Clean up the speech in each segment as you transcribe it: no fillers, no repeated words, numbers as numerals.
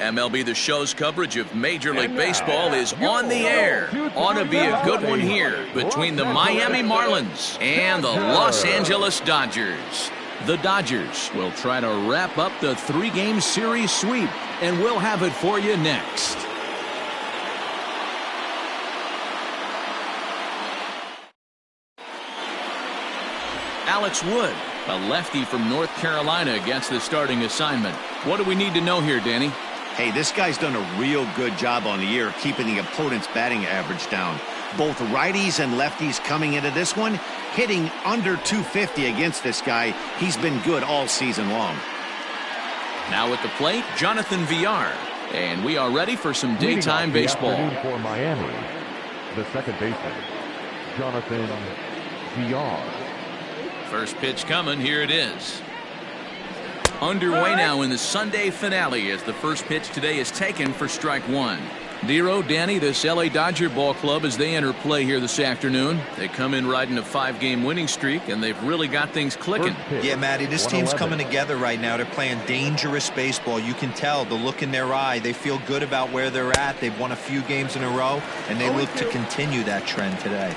MLB The Show's coverage of Major League Baseball is on the air. Ought to be a good one here between the Miami Marlins and the Los Angeles Dodgers. The Dodgers will try to wrap up the three-game series sweep, and we'll have it for you next. Alex Wood, a lefty from North Carolina, against the starting assignment. What do we need to know here, Danny? Hey, this guy's done a real good job on the year keeping the opponent's batting average down. Both righties and lefties coming into this one, hitting under 250 against this guy. He's been good all season long. Now at the plate, Jonathan Villar. And we are ready for some daytime baseball. For Miami, the second baseman, Jonathan Villar. First pitch coming. Here it is. Underway now in the Sunday finale as the first pitch today is taken for strike one. Dero, Danny, this LA Dodger ball club, as they enter play here this afternoon, they come in riding a 5-game winning streak, and they've really got things clicking. Yeah, Matty, this team's coming together right now. They're playing dangerous baseball. You can tell the look in their eye. They feel good about where they're at. They've won a few games in a row, and they look to continue that trend today.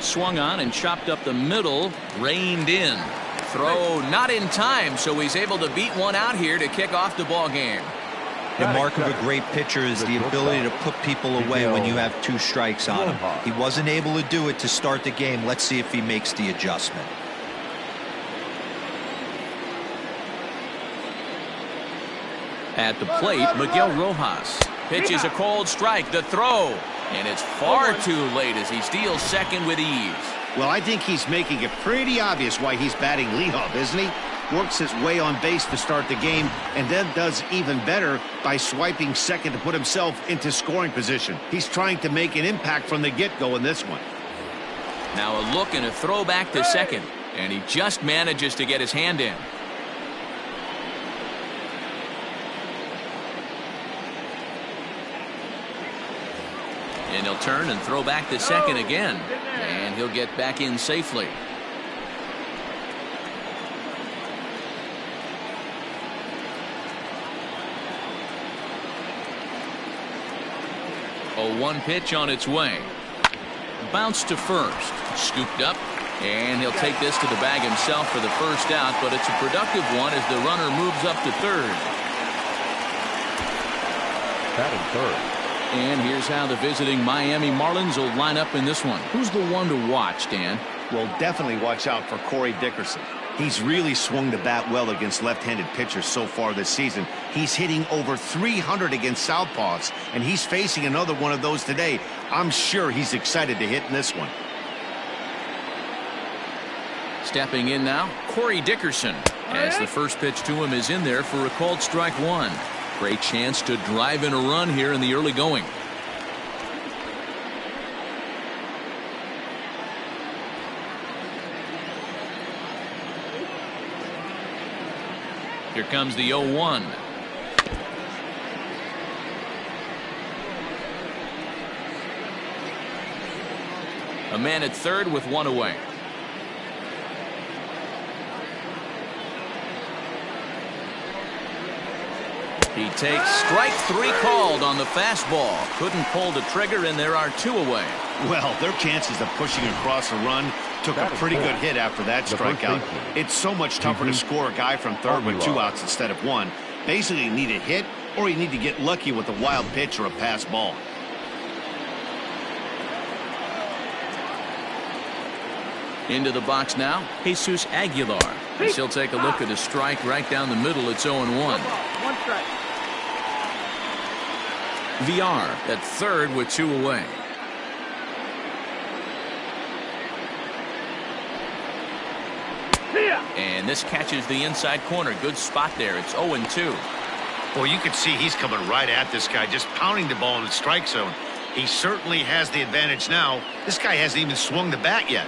Swung on and chopped up the middle, reined in. Throw not in time, so he's able to beat one out here to kick off the ball game. The mark of a great pitcher is the ability to put people away when you have 2 strikes on him. He wasn't able to do it to start the game. Let's see if he makes the adjustment. At the plate, Miguel Rojas pitches a cold strike. The throw. And it's far too late as he steals second with ease. Well, I think he's making it pretty obvious why he's batting leadoff, isn't he? Works his way on base to start the game, and then does even better by swiping second to put himself into scoring position. He's trying to make an impact from the get-go in this one. Now a look and a throw back to second, and he just manages to get his hand in. And he'll turn and throw back to second again. And he'll get back in safely. A 1 pitch on its way. Bounce to first. Scooped up. And he'll take this to the bag himself for the first out. But it's a productive one as the runner moves up to third. Batting third. And here's how the visiting Miami Marlins will line up in this one. Who's the one to watch, Dan? Well, definitely watch out for Corey Dickerson. He's really swung the bat well against left-handed pitchers so far this season. He's hitting over 300 against southpaws, and he's facing another one of those today. I'm sure he's excited to hit in this one. Stepping in now, Corey Dickerson, as the first pitch to him is in there for a called strike one. Great chance to drive in a run here in the early going. Here comes the 0-1. A man at third with one away. He takes strike 3 called on the fastball. Couldn't pull the trigger, and there are 2 away. Well, their chances of pushing across a run took a pretty good hit after that strikeout. It's so much tougher to score a guy from third with 2 outs instead of 1. Basically, you need a hit, or you need to get lucky with a wild pitch or a pass ball. Into the box now, Jesus Aguilar. As he'll take a look at a strike right down the middle. It's 0-1. 1 strike. Villar at third with 2 away. And this catches the inside corner. Good spot there. It's 0-2. Well, you can see he's coming right at this guy, just pounding the ball in the strike zone. He certainly has the advantage now. This guy hasn't even swung the bat yet.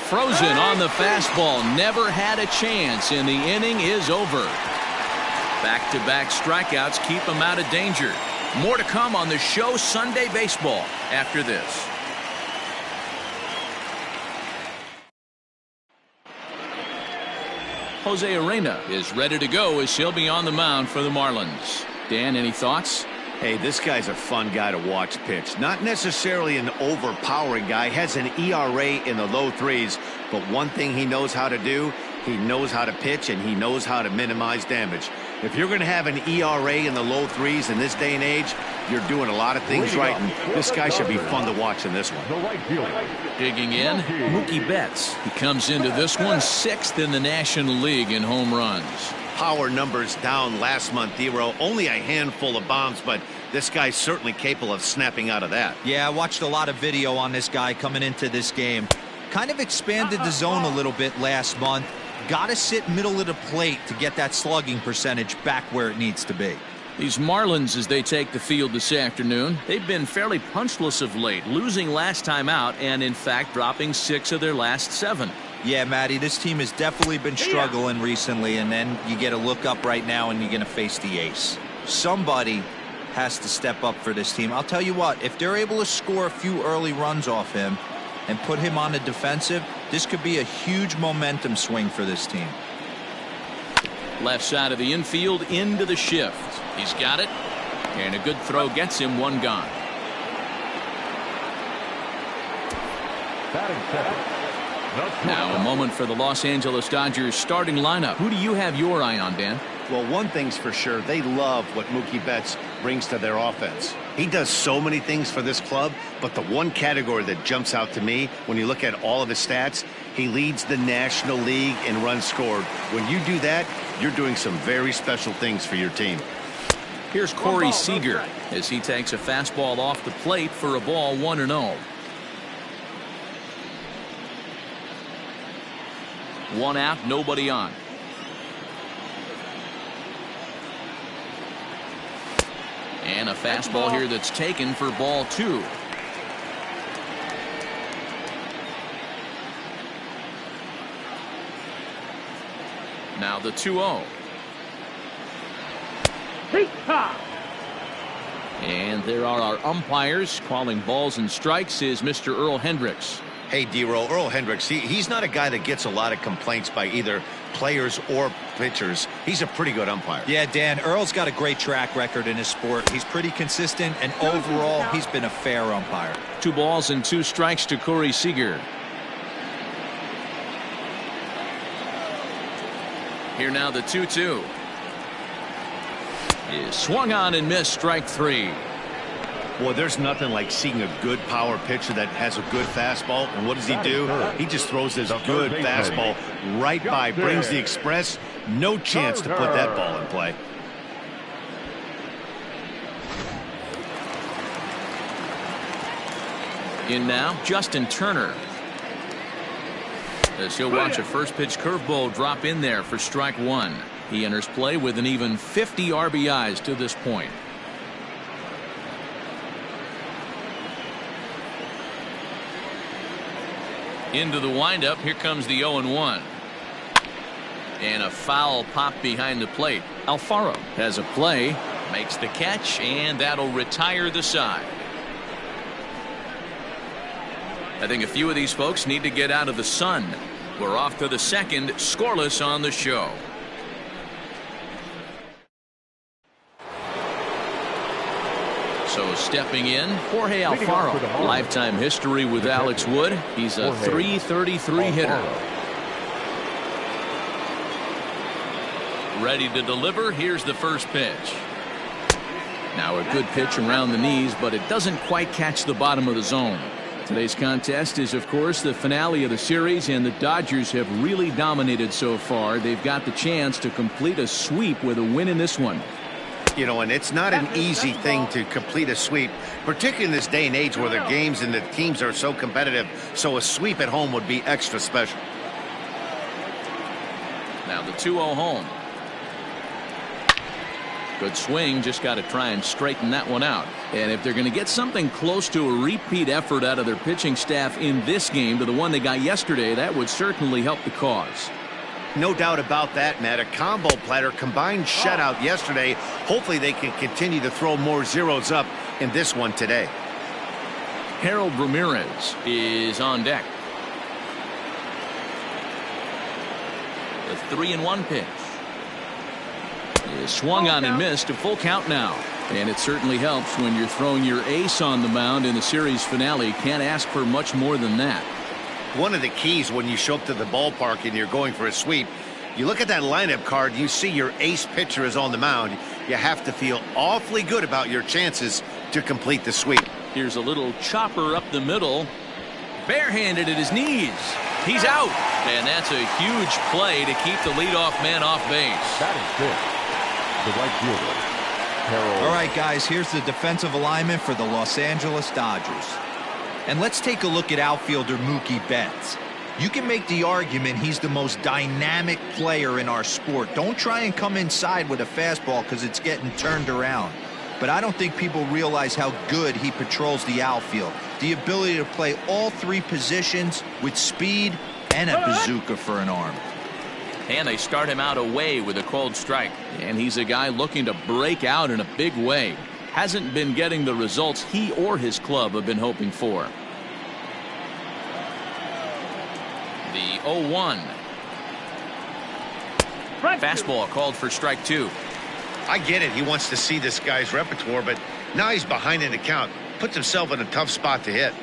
Frozen on the fastball. Never had a chance, and the inning is over. Back-to-back strikeouts keep him out of danger. More to come on the show Sunday Baseball after this. Jose Arena is ready to go as he'll be on the mound for the Marlins. Dan, any thoughts? Hey, this guy's a fun guy to watch pitch. Not necessarily an overpowering guy. Has an ERA in the low threes. But one thing he knows how to do, he knows how to pitch and he knows how to minimize damage. If you're going to have an ERA in the low threes in this day and age, you're doing a lot of things right. And this guy should be fun to watch in this one. Digging in, Mookie Betts. He comes into this one 6th in the National League in home runs. Power numbers down last month, Dero. Only a handful of bombs, but this guy's certainly capable of snapping out of that. Yeah, I watched a lot of video on this guy coming into this game. Kind of expanded the zone a little bit last month. Got to sit middle of the plate to get that slugging percentage back where it needs to be. These Marlins, as they take the field this afternoon, they've been fairly punchless of late, losing last time out and, in fact, dropping 6 of their last 7. Yeah, Matty, this team has definitely been struggling recently, and then you get a look up right now and you're going to face the ace. Somebody has to step up for this team. I'll tell you what, if they're able to score a few early runs off him and put him on the defensive, this could be a huge momentum swing for this team. Left side of the infield into the shift. He's got it, and a good throw gets him 1 gone. Now a moment for the Los Angeles Dodgers starting lineup. Who do you have your eye on, Dan? Well, one thing's for sure, they love what Mookie Betts brings to their offense. He does so many things for this club, but the one category that jumps out to me when you look at all of his stats, he leads the National League in runs scored. When you do that, you're doing some very special things for your team. Here's Corey Seager as he takes a fastball off the plate for a ball 1-0. 1 out, nobody on. And a fastball here that's taken for ball 2. Now the 2-0. And there are our umpires calling balls and strikes is Mr. Earl Hendricks. Hey, Dero, Earl Hendricks, he's not a guy that gets a lot of complaints by either players or pitchers. He's a pretty good umpire. Yeah, Dan, Earl's got a great track record in his sport. He's pretty consistent, and overall, he's been a fair umpire. 2 balls and 2 strikes to Corey Seager. Here now the 2-2. Is swung on and missed, strike 3. Well, there's nothing like seeing a good power pitcher that has a good fastball. And what does he do? He just throws this good fastball right by, brings the express. No chance to put that ball in play. In now, Justin Turner. As he'll watch a first pitch curveball drop in there for strike 1. He enters play with an even 50 RBIs to this point. Into the windup. Here comes the 0-1. And a foul pop behind the plate. Alfaro has a play, makes the catch, and that'll retire the side. I think a few of these folks need to get out of the sun. We're off to the second, scoreless on the show. So stepping in, Jorge Alfaro. Lifetime history with Alex Wood. He's a .333 hitter. Ready to deliver. Here's the first pitch. Now a good pitch around the knees, but it doesn't quite catch the bottom of the zone. Today's contest is, of course, the finale of the series, and the Dodgers have really dominated so far. They've got the chance to complete a sweep with a win in this one. You know, and it's not an easy thing to complete a sweep, particularly in this day and age where the games and the teams are so competitive. So a sweep at home would be extra special. Now the 2-0 home. Good swing, just got to try and straighten that one out. And if they're going to get something close to a repeat effort out of their pitching staff in this game to the one they got yesterday, that would certainly help the cause. No doubt about that, Matt. A combo platter, combined shutout yesterday. Hopefully they can continue to throw more zeros up in this one today. Harold Ramirez is on deck. The 3-1 pitch is swung on and missed. A full count now. And it certainly helps when you're throwing your ace on the mound in the series finale. Can't ask for much more than that. One of the keys when you show up to the ballpark and you're going for a sweep, you look at that lineup card, you see your ace pitcher is on the mound. You have to feel awfully good about your chances to complete the sweep. Here's a little chopper up the middle. Barehanded at his knees. He's out. And that's a huge play to keep the leadoff man off base. That is good. The right fielder. Harold. All right, guys, here's the defensive alignment for the Los Angeles Dodgers. And let's take a look at outfielder Mookie Betts. You can make the argument he's the most dynamic player in our sport. Don't try and come inside with a fastball because it's getting turned around. But I don't think people realize how good he patrols the outfield. The ability to play all three positions with speed and a bazooka for an arm. And they start him out away with a cold strike. And he's a guy looking to break out in a big way. Hasn't been getting the results he or his club have been hoping for. The 0-1. Fastball called for strike 2. I get it. He wants to see this guy's repertoire, but now he's behind in the count. Puts himself in a tough spot to hit.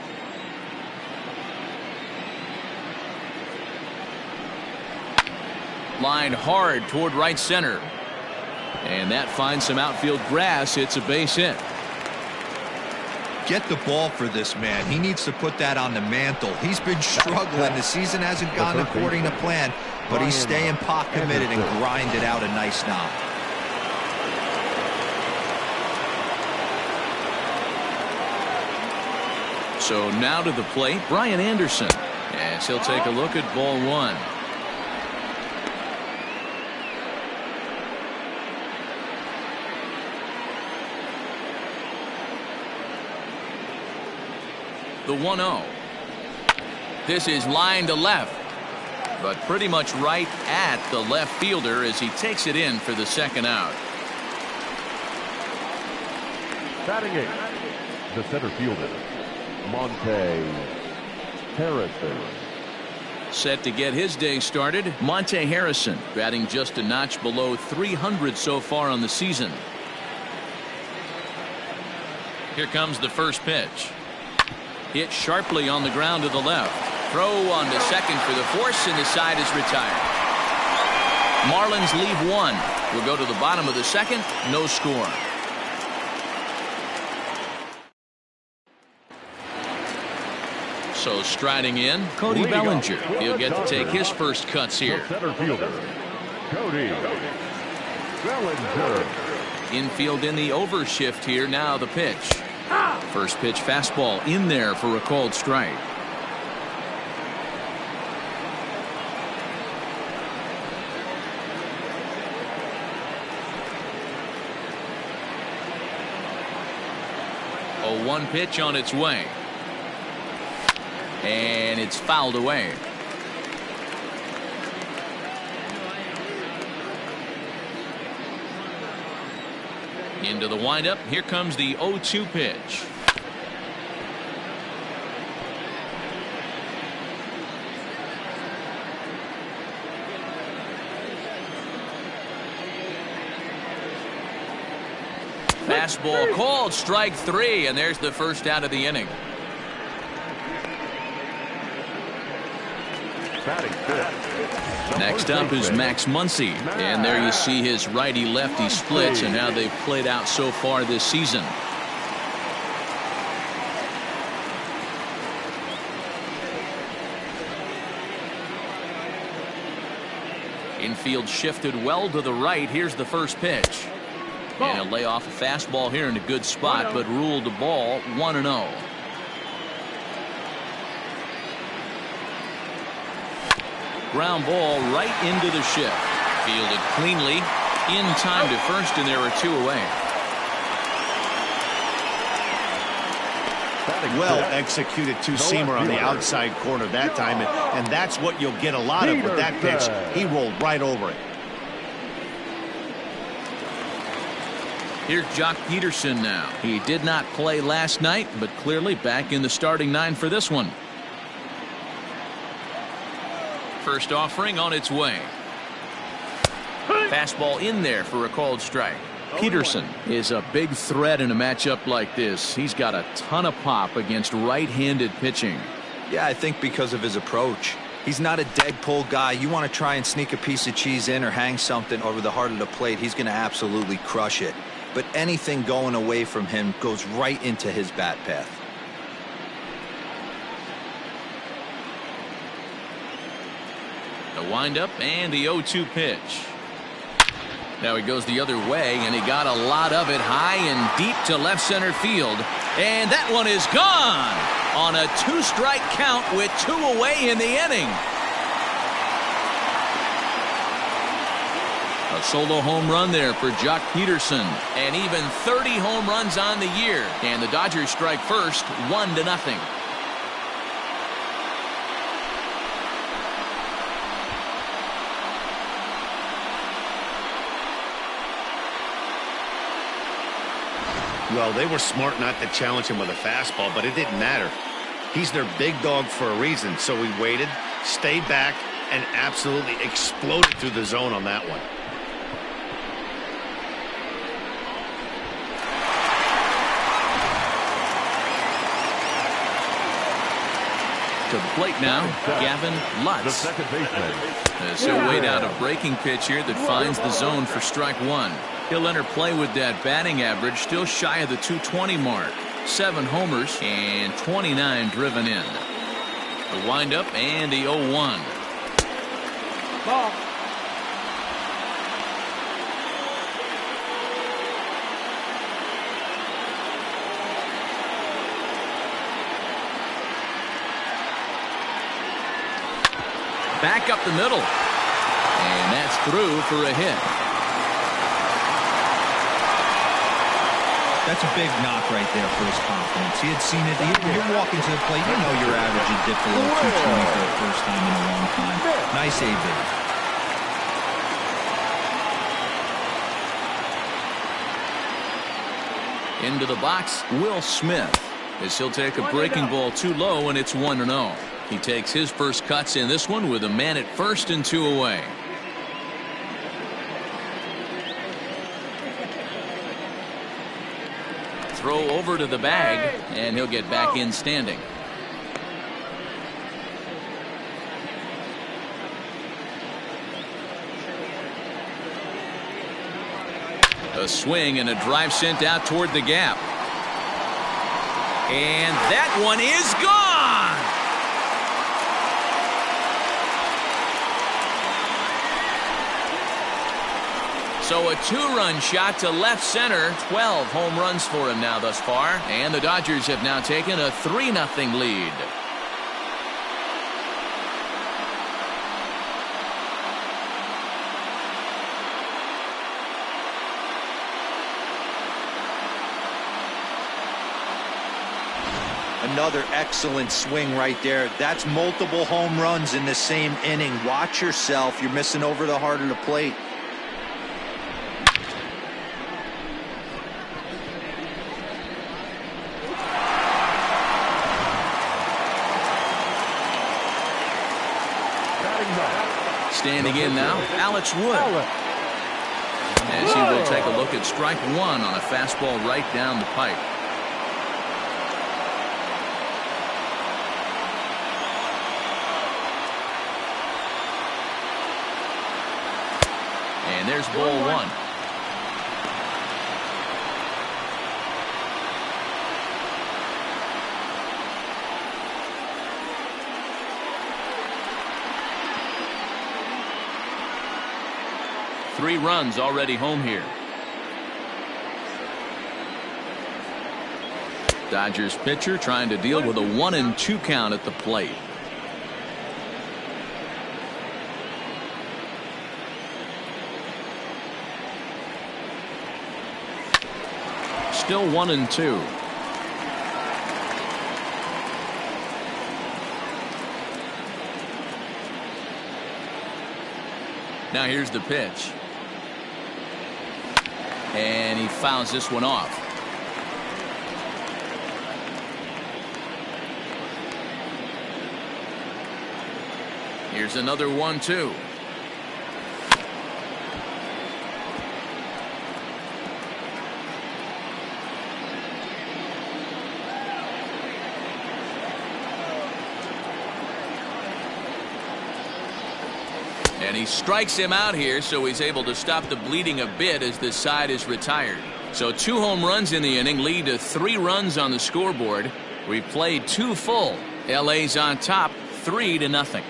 Line hard toward right center. And that finds some outfield grass. It's a base hit. Get the ball for this man. He needs to put that on the mantle. He's been struggling. The season hasn't gone according to plan, but he's staying pot committed and grinded out a nice knock. So now to the plate, Brian Anderson, as he'll take a look at ball 1. The 1-0. This is line to left, but pretty much right at the left fielder as he takes it in for the second out. Batting 8, the center fielder, Monte Harrison. Set to get his day started, Monte Harrison, batting just a notch below 300 so far on the season. Here comes the first pitch. Hit sharply on the ground to the left. Throw on to second for the force, and the side is retired. Marlins leave 1. We'll go to the bottom of the second. No score. So striding in, Cody Bellinger. He'll get to take his first cuts here. Center fielder, Cody Bellinger. Infield in the overshift here. Now the pitch. First pitch fastball in there for a called strike. A 1 pitch on its way. And it's fouled away. Into the windup. Here comes the 0-2 pitch. Fastball called strike 3, and there's the first out of the inning. Next up is Max Muncy, and there you see his righty-lefty splits and how they've played out so far this season. Infield shifted well to the right. Here's the first pitch. And he'll lay off a fastball here in a good spot, but ruled the ball 1-0. Ground ball right into the shift. Fielded cleanly. In time to first, and there are 2 away. Well executed two-seamer on the outside corner that time, and that's what you'll get a lot of with that pitch. He rolled right over it. Here's Jock Peterson now. He did not play last night, but clearly back in the starting 9 for this one. First offering on its way. Fastball in there for a called strike. Peterson is a big threat in a matchup like this. He's got a ton of pop against right-handed pitching. Yeah, I think because of his approach. He's not a dead pull guy. You want to try and sneak a piece of cheese in or hang something over the heart of the plate, he's going to absolutely crush it. But anything going away from him goes right into his bat path. The windup and the 0-2 pitch. Now he goes the other way, and he got a lot of it high and deep to left center field. And that one is gone on a 2-strike count with 2 away in the inning. A solo home run there for Jock Peterson, and even 30 home runs on the year. And the Dodgers strike first, 1-0. Well, they were smart not to challenge him with a fastball, but it didn't matter. He's their big dog for a reason, so he waited, stayed back, and absolutely exploded through the zone on that one. To the plate now, Gavin Lutz. The second baseman. He'll wait out a breaking pitch here that finds the zone for strike 1. He'll enter play with that batting average still shy of the 220 mark. 7 homers and 29 driven in. The windup and the 0-1. Ball. Back up the middle. And that's through for a hit. That's a big knock right there for his confidence. He had seen it. You're walking to the plate. You know your average had dipped below 220 for the first time in a long time. Nice AB. Into the box, Will Smith, as he'll take a breaking ball too low, and it's 1-0. He takes his first cuts in this one with a man at first and 2 away. Throw over to the bag, and he'll get back in standing. A swing and a drive sent out toward the gap. And that one is gone. So a 2-run shot to left center. 12 home runs for him now thus far. And the Dodgers have now taken a 3-0 lead. Another excellent swing right there. That's multiple home runs in the same inning. Watch yourself. You're missing over the heart of the plate. Standing in now, Alex Wood. As he will take a look at strike 1 on a fastball right down the pipe. And there's ball 1. Three runs already home here. Dodgers pitcher trying to deal with a 1-2 count at the plate. Still 1-2. Now here's the pitch. And he fouls this one off. Here's another 1-2. And he strikes him out here, so he's able to stop the bleeding a bit as this side is retired. So 2 home runs in the inning lead to 3 runs on the scoreboard. We played 2 full. LA's on top 3-0.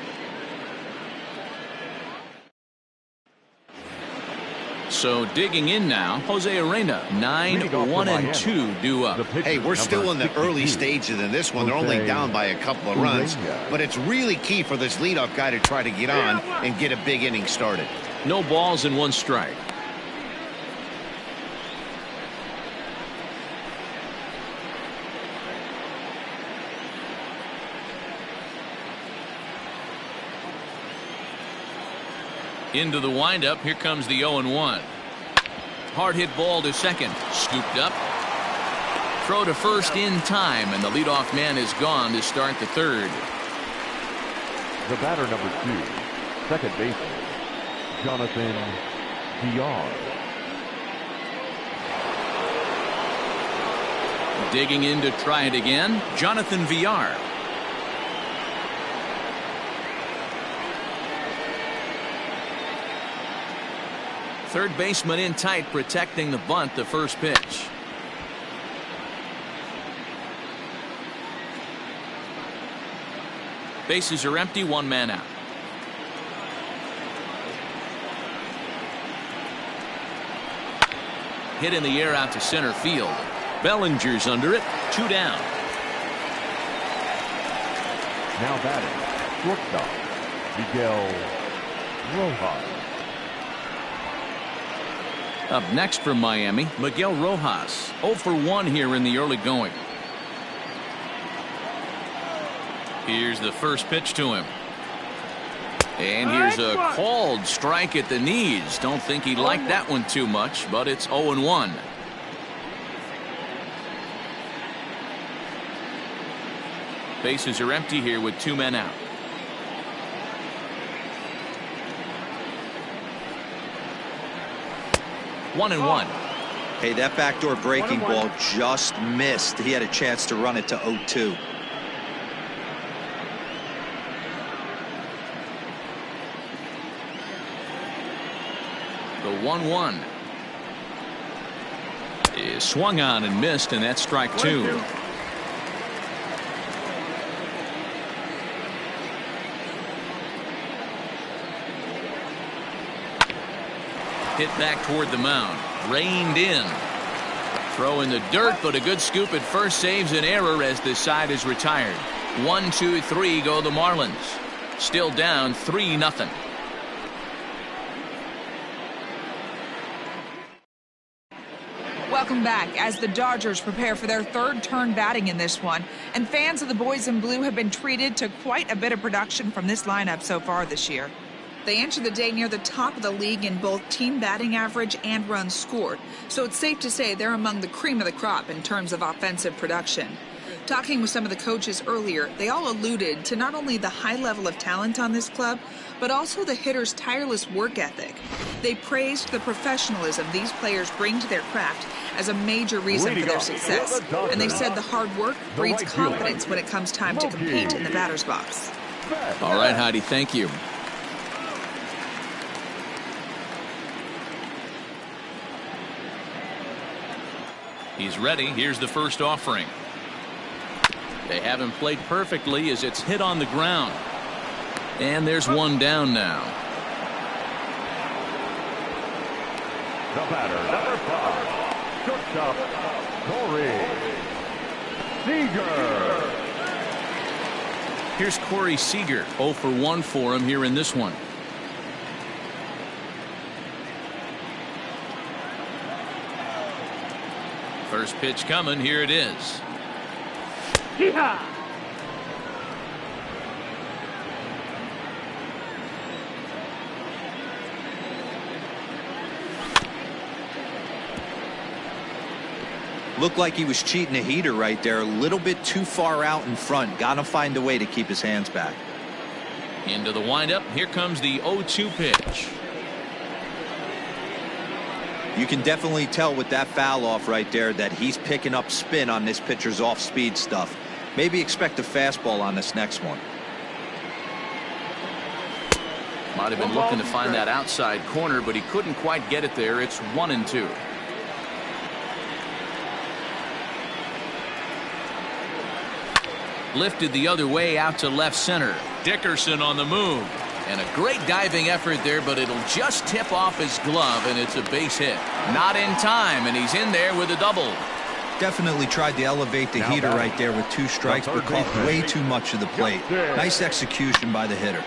So digging in now, Jose Arena, 9-1-2 due up. Hey, we're still in the early stages in this one. They're only down by a couple of runs, but it's really key for this leadoff guy to try to get on and get a big inning started. No balls and 1 strike. Into the windup. Here comes the 0-1. Hard hit ball to second. Scooped up. Throw to first in time, and the leadoff man is gone to start the third. The batter, number 2, second baseman, Jonathan Villar. Digging in to try it again, Jonathan Villar. Third baseman in tight, protecting the bunt, the first pitch. Bases are empty, 1 man out. Hit in the air out to center field. Bellinger's under it, 2 down. Now batting, shortstop, Miguel Rojas. Up next from Miami, Miguel Rojas, 0 for 1 here in the early going. Here's the first pitch to him. And here's a called strike at the knees. Don't think he liked that one too much, but it's 0-1. Bases are empty here with 2 men out. One and one. Hey, that backdoor breaking ball just missed. He had a chance to run it to 0-2. The 1-1 is swung on and missed, and that's strike 2. Hit back toward the mound. Reined in. Throw in the dirt, but a good scoop at first saves an error as this side is retired. 1, 2, 3 go the Marlins. Still down 3-0. Welcome back as the Dodgers prepare for their 3rd turn batting in this one. And fans of the boys in blue have been treated to quite a bit of production from this lineup so far this year. They enter the day near the top of the league in both team batting average and runs scored, so it's safe to say they're among the cream of the crop in terms of offensive production. Talking with some of the coaches earlier, they all alluded to not only the high level of talent on this club, but also the hitters' tireless work ethic. They praised the professionalism these players bring to their craft as a major reason for their success, and they said the hard work breeds confidence when it comes time to compete in the batter's box. All right, Heidi, thank you. He's ready. Here's the first offering. They haven't played perfectly as it's hit on the ground. And there's 1 down now. The batter, number 5, shortstop, Corey Seager. Here's Corey Seager. 0 for 1 for him here in this one. First pitch coming. Here it is. Yeehaw! Looked like he was cheating a heater right there. A little bit too far out in front. Got to find a way to keep his hands back. Into the windup. Here comes the 0-2 pitch. You can definitely tell with that foul off right there that he's picking up spin on this pitcher's off-speed stuff. Maybe expect a fastball on this next one. Might have been looking to find that outside corner, but he couldn't quite get it there. It's 1-2. Lifted the other way out to left center. Dickerson on the move. And a great diving effort there, but it'll just tip off his glove, and it's a base hit. Not in time, and he's in there with a double. Definitely tried to elevate the heater right there with 2 strikes, but caught way too much of the plate. Nice execution by the hitter.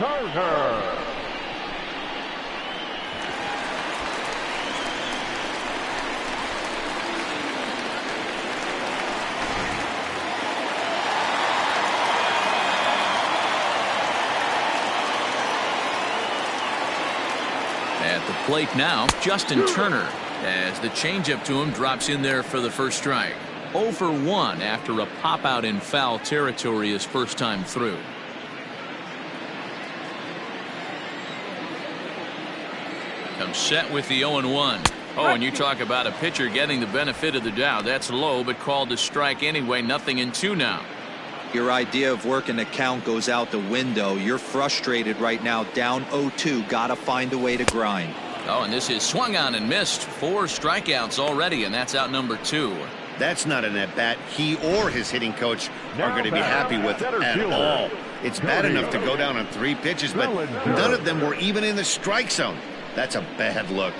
At the plate now, Justin Turner, as the changeup to him drops in there for the first strike. 0 for 1 after a pop out in foul territory his first time through. Comes set with the 0-1. Oh, and you talk about a pitcher getting the benefit of the doubt. That's low, but called to strike anyway. 0-2 now. Your idea of working the count goes out the window. You're frustrated right now, down 0-2. Gotta find a way to grind. Oh, and this is swung on and missed. 4 strikeouts already, and that's out number 2. That's not an at-bat he or his hitting coach are going to be happy with at all. It's bad enough to go down on 3 pitches, but none of them were even in the strike zone. That's a bad look.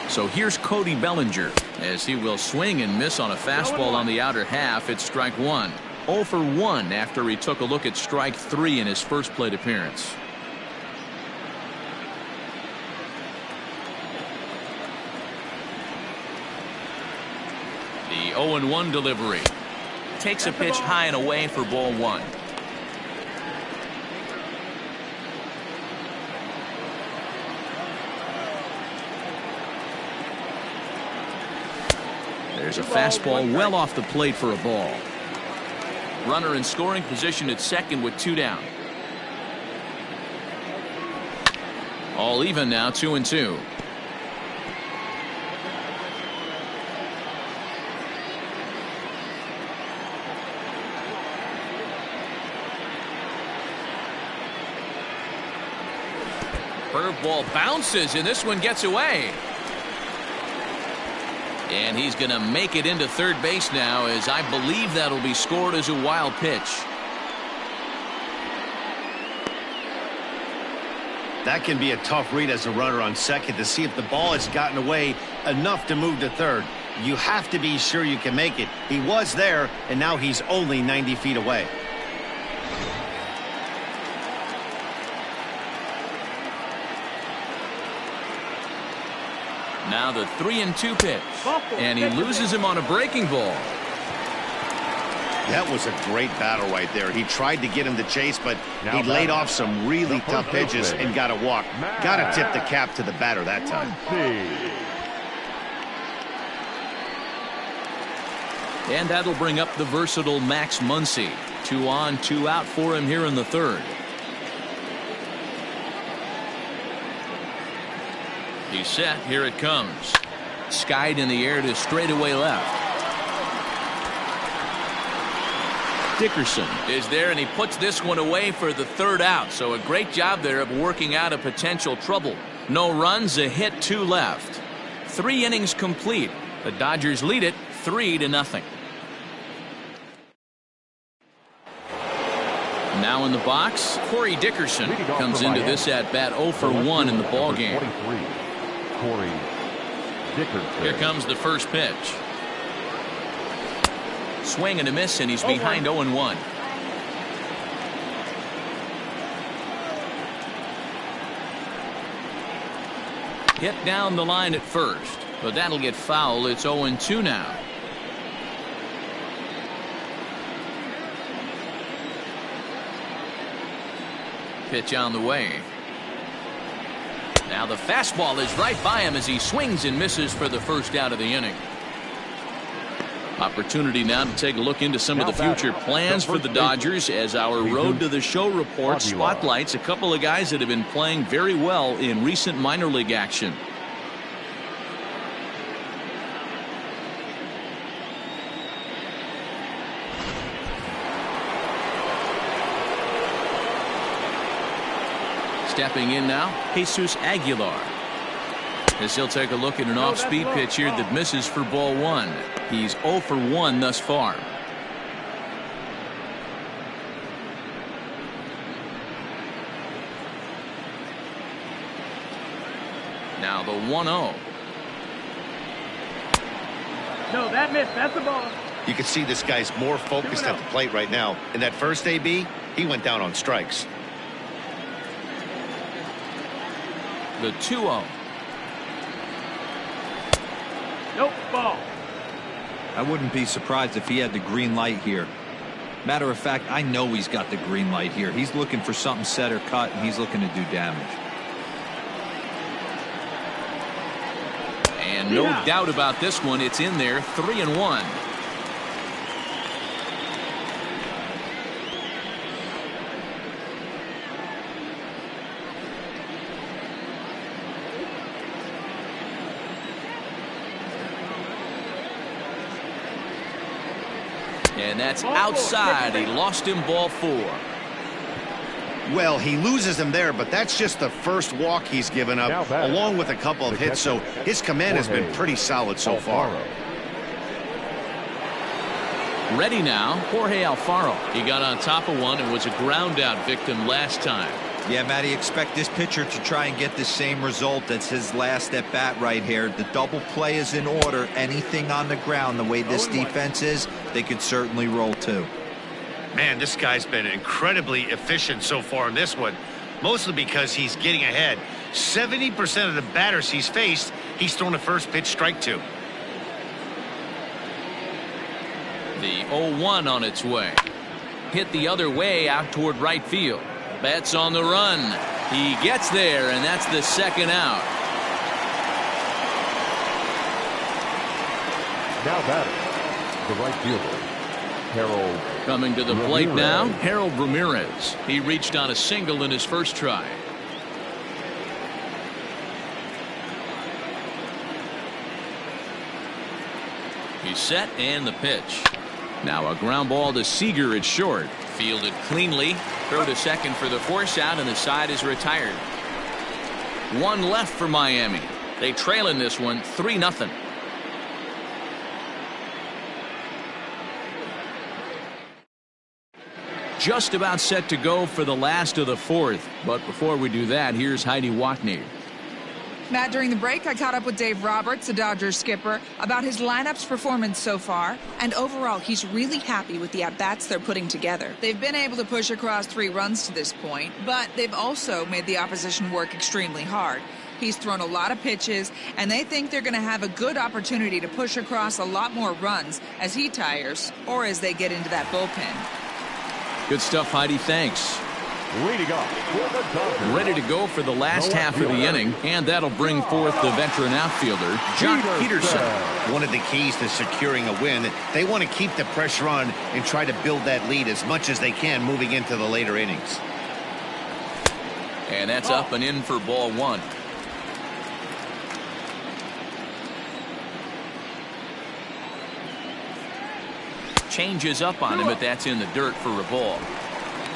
So here's Cody Bellinger as he will swing and miss on a fastball on the outer half. It's strike 1. 0 for 1 after he took a look at strike 3 in his first plate appearance. The 0-1 delivery. Takes a pitch high and away for ball 1. There's a fastball well off the plate for a ball. Runner in scoring position at second with 2 down. All even now, 2-2. Curveball bounces, and this one gets away. And he's going to make it into third base now, as I believe that'll be scored as a wild pitch. That can be a tough read as a runner on second to see if the ball has gotten away enough to move to third. You have to be sure you can make it. He was there, and now he's only 90 feet away. Now the 3-2 pitch, and he loses him on a breaking ball. That was a great battle right there. He tried to get him to chase, but he laid off some really tough pitches and got a walk. Got to tip the cap to the batter that time. And that'll bring up the versatile Max Muncy. 2 on, 2 out for him here in the third. He's set. Here it comes. Skied in the air to straightaway left. Dickerson is there, and he puts this one away for the 3rd out. So a great job there of working out a potential trouble. No runs, a hit, 2 left. 3 innings complete. The Dodgers lead it 3-0. Now in the box, Corey Dickerson comes into this at bat 0 for 1 in the ball game. Here comes the first pitch. Swing and a miss, and he's behind 0-1. Hit down the line at first, but that'll get foul. It's 0-2 now. Pitch on the way. Now the fastball is right by him as he swings and misses for the first out of the inning. Opportunity now to take a look into some of the future plans for the Dodgers as our Road to the Show report spotlights a couple of guys that have been playing very well in recent minor league action. Stepping in now, Jesus Aguilar. As he'll take a look at an off-speed pitch here that misses for ball one. He's 0 for 1 thus far. Now the 1-0. No, that missed. That's the ball. You can see this guy's more focused at the plate right now. In that first AB, he went down on strikes. The 2-0. Nope, ball. I wouldn't be surprised if he had the green light here. Matter of fact, I know he's got the green light here. He's looking for something set or cut, and he's looking to do damage. And no doubt about this one, it's in there, 3-1. And that's outside. He lost him, ball 4. Well, he loses him there, but that's just the first walk he's given up, along with a couple of hits, so his command has been pretty solid so far. Ready now, Jorge Alfaro. He got on top of one and was a ground out victim last time. Yeah, Matty, expect this pitcher to try and get the same result as his last at bat right here. The double play is in order. Anything on the ground, the way this defense is, they could certainly roll too. Man, this guy's been incredibly efficient so far in this one, mostly because he's getting ahead. 70% of the batters he's faced, he's thrown a first pitch strike to. The 0-1 on its way. Hit the other way out toward right field. Betts on the run. He gets there, and that's the second out. Now batting, the right fielder, Harold. Coming to the plate Ramirez. now, Harold Ramirez. He reached on a single in his first try. He's set, and the pitch. Now a ground ball to Seager at short. Fielded cleanly. Throw to second for the force out, and the side is retired. One left for Miami. They trail in this one 3-0. Just about set to go for the last of the fourth. But before we do that, here's Heidi Watney. Matt, during the break, I caught up with Dave Roberts, the Dodgers skipper, about his lineup's performance so far. And overall, he's really happy with the at-bats they're putting together. They've been able to push across 3 runs to this point, but they've also made the opposition work extremely hard. He's thrown a lot of pitches, and they think they're going to have a good opportunity to push across a lot more runs as he tires or as they get into that bullpen. Good stuff, Heidi. Thanks. Leading off for the Dodgers. Ready to go for the last half of the inning, and that'll bring forth the veteran outfielder, Jock Peterson. One of the keys to securing a win, they want to keep the pressure on and try to build that lead as much as they can moving into the later innings. And that's up and in for ball 1. Changes up on him, but that's in the dirt for a ball.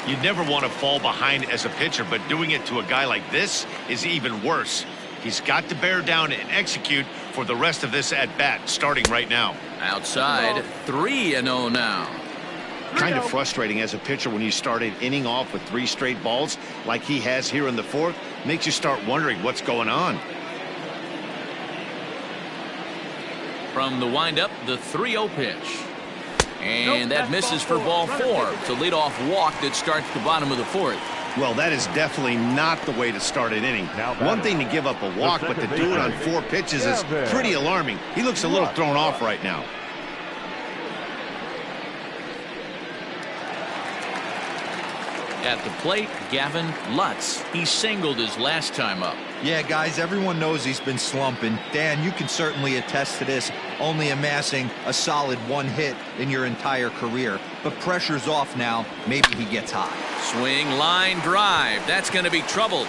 You never want to fall behind as a pitcher, but doing it to a guy like this is even worse. He's got to bear down and execute for the rest of this at-bat, starting right now. Outside, 3-0 now. Kind of frustrating as a pitcher when you start an inning off with 3 straight balls like he has here in the 4th. Makes you start wondering what's going on. From the windup, the 3-0 pitch. And that misses for ball 4. It's a leadoff walk that starts the bottom of the 4th. Well, that is definitely not the way to start an inning. One thing to give up a walk, but to do it on 4 pitches is pretty alarming. He looks a little thrown off right now. At the plate, Gavin Lutz. He singled his last time up. Yeah, guys, everyone knows he's been slumping. Dan, you can certainly attest to this, only amassing a solid 1 hit in your entire career. But pressure's off now. Maybe he gets hot. Swing, line, drive. That's going to be trouble.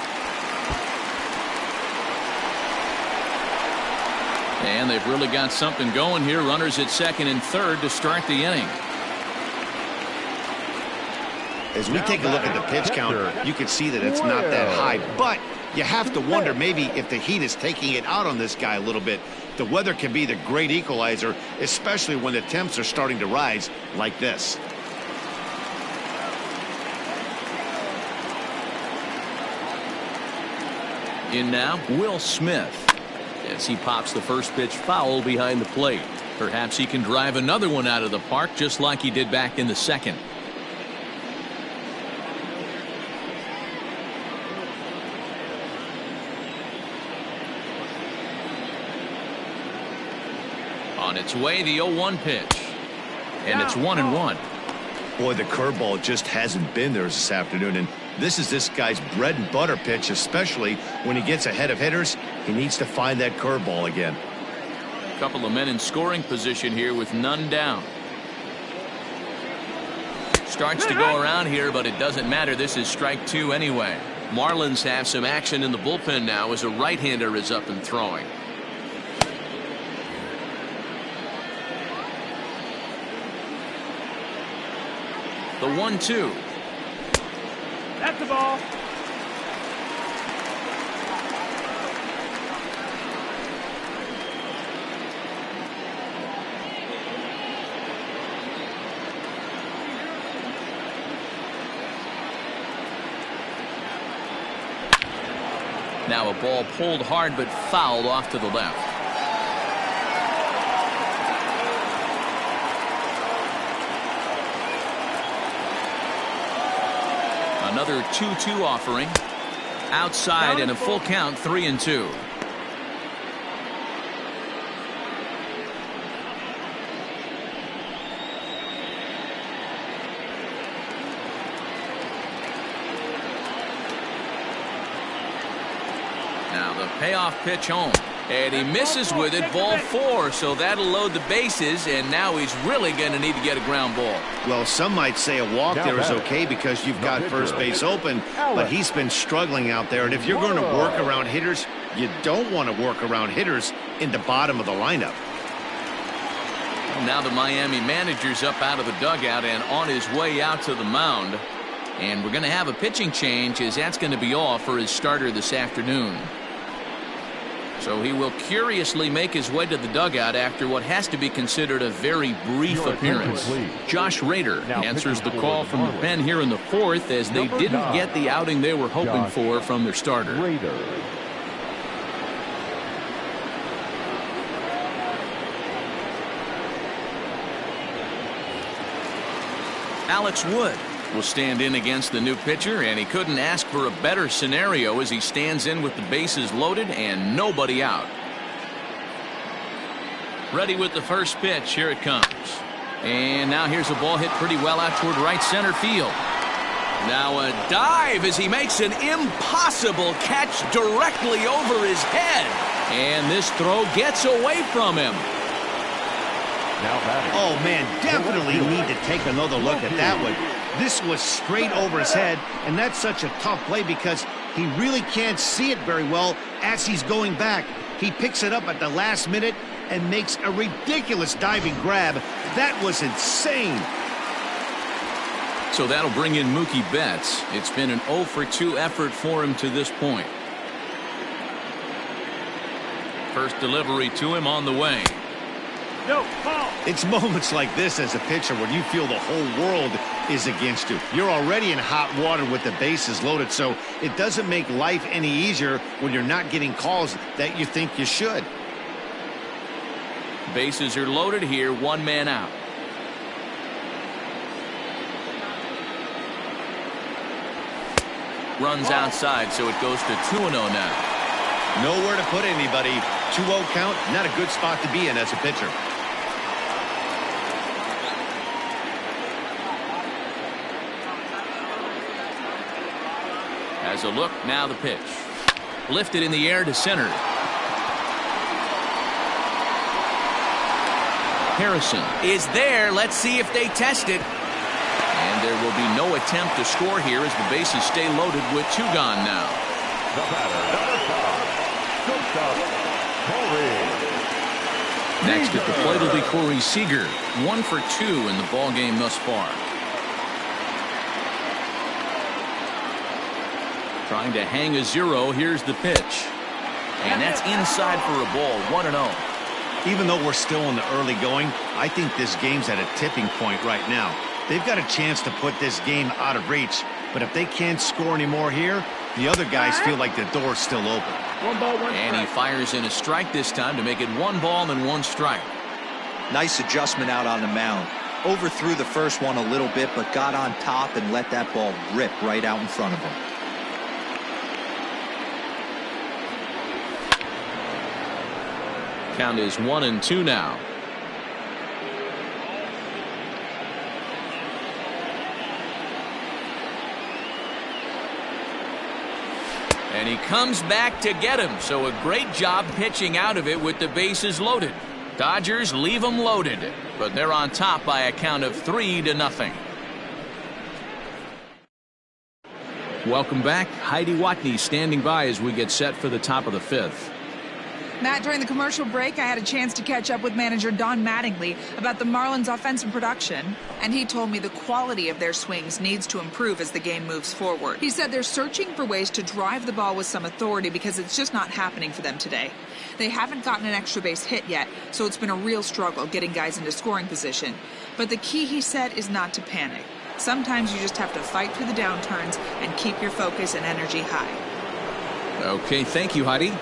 And they've really got something going here. Runners at second and third to start the inning. As we take a look at the pitch count, you can see that it's not that high, but you have to wonder maybe if the heat is taking it out on this guy a little bit. The weather can be the great equalizer, especially when the temps are starting to rise like this. In now, Will Smith. As he pops the first pitch foul behind the plate. Perhaps he can drive another one out of the park just like he did back in the second. On its way, the 0-1 pitch. And it's 1-1. Boy, the curveball just hasn't been there this afternoon, and this is this guy's bread and butter pitch, especially when he gets ahead of hitters. He needs to find that curveball again. A couple of men in scoring position here with none down. Starts to go around here, but it doesn't matter. This is strike 2 anyway. Marlins have some action in the bullpen now as a right-hander is up and throwing. The 1-2. That's the ball. Now a ball pulled hard but fouled off to the left. Another 2-2 offering. Outside and a full count, 3-2. Now the payoff pitch home. And he misses with it, ball 4, so that'll load the bases, and now he's really going to need to get a ground ball. Well, some might say a walk there is okay because you've got first base open, but he's been struggling out there, and if you're going to work around hitters, you don't want to work around hitters in the bottom of the lineup. Now the Miami manager's up out of the dugout and on his way out to the mound, and we're going to have a pitching change as that's going to be all for his starter this afternoon. So he will curiously make his way to the dugout after what has to be considered a very brief appearance. Josh Rader answers the call from the pen here in the fourth as they didn't get the outing they were hoping for from their starter. Alex Wood will stand in against the new pitcher, and he couldn't ask for a better scenario as he stands in with the bases loaded and nobody out. Ready with the first pitch. Here it comes. And now here's a ball hit pretty well out toward right center field. Now a dive as he makes an impossible catch directly over his head. And this throw gets away from him. Oh, man, definitely need to take another look at that one. This was straight over his head, and that's such a tough play because he really can't see it very well as he's going back. He picks it up at the last minute and makes a ridiculous diving grab. That was insane. So that'll bring in Mookie Betts. It's been an 0 for 2 effort for him to this point. First delivery to him on the way. No, ball. It's moments like this as a pitcher when you feel the whole world is against you. You're already in hot water with the bases loaded, so it doesn't make life any easier when you're not getting calls that you think you should. Bases are loaded here, 1 man out. Runs outside, so it goes to 2-0 now. Nowhere to put anybody. 2-0 count, not a good spot to be in as a pitcher. As a look, now the pitch. Lifted in the air to center. Harrison is there. Let's see if they test it. And there will be no attempt to score here as the bases stay loaded with 2 gone now. The batter, number 5, shortstop, Corey. Next at the plate will be Corey Seager. 1 for 2 in the ball game thus far. Trying to hang a 0. Here's the pitch. And that's inside for a ball. 1-0. Even though we're still in the early going, I think this game's at a tipping point right now. They've got a chance to put this game out of reach, but if they can't score anymore here, the other guys feel like the door's still open. 1 ball, 1 strike. And he fires in a strike this time to make it 1 ball and 1 strike. Nice adjustment out on the mound. Overthrew the first one a little bit, but got on top and let that ball rip right out in front of him. Count is 1-2 now. And he comes back to get him. So a great job pitching out of it with the bases loaded. Dodgers leave them loaded, but they're on top by a count of 3-0. Welcome back. Heidi Watney standing by as we get set for the top of the 5th. Matt, during the commercial break, I had a chance to catch up with manager Don Mattingly about the Marlins' offensive production, and he told me the quality of their swings needs to improve as the game moves forward. He said they're searching for ways to drive the ball with some authority because it's just not happening for them today. They haven't gotten an extra base hit yet, so it's been a real struggle getting guys into scoring position. But the key, he said, is not to panic. Sometimes you just have to fight through the downturns and keep your focus and energy high. Okay, thank you, Heidi.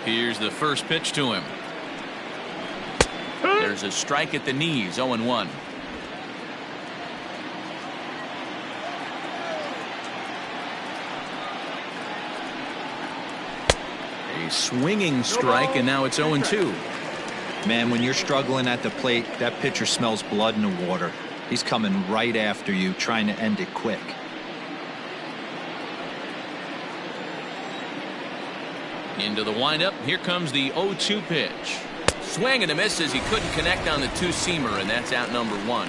Here's the first pitch to him. There's a strike at the knees, 0-1. A swinging strike, and now it's 0-2. Man, when you're struggling at the plate, that pitcher smells blood in the water. He's coming right after you, trying to end it quick. Into the windup. Here comes the 0-2 pitch. Swing and a miss as he couldn't connect on the 2-seamer, and that's out number 1.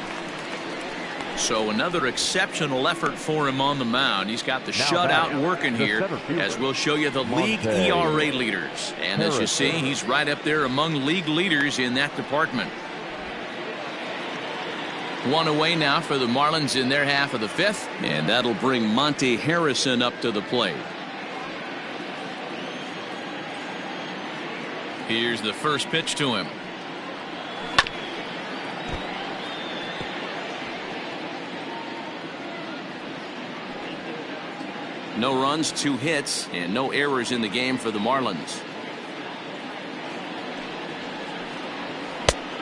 So another exceptional effort for him on the mound. He's got the shutout working here, as we'll show you the league ERA leaders. And as you see, he's right up there among league leaders in that department. 1 away now for the Marlins in their half of the 5th, and that'll bring Monte Harrison up to the plate. Here's the first pitch to him. No runs, 2 hits, and no errors in the game for the Marlins.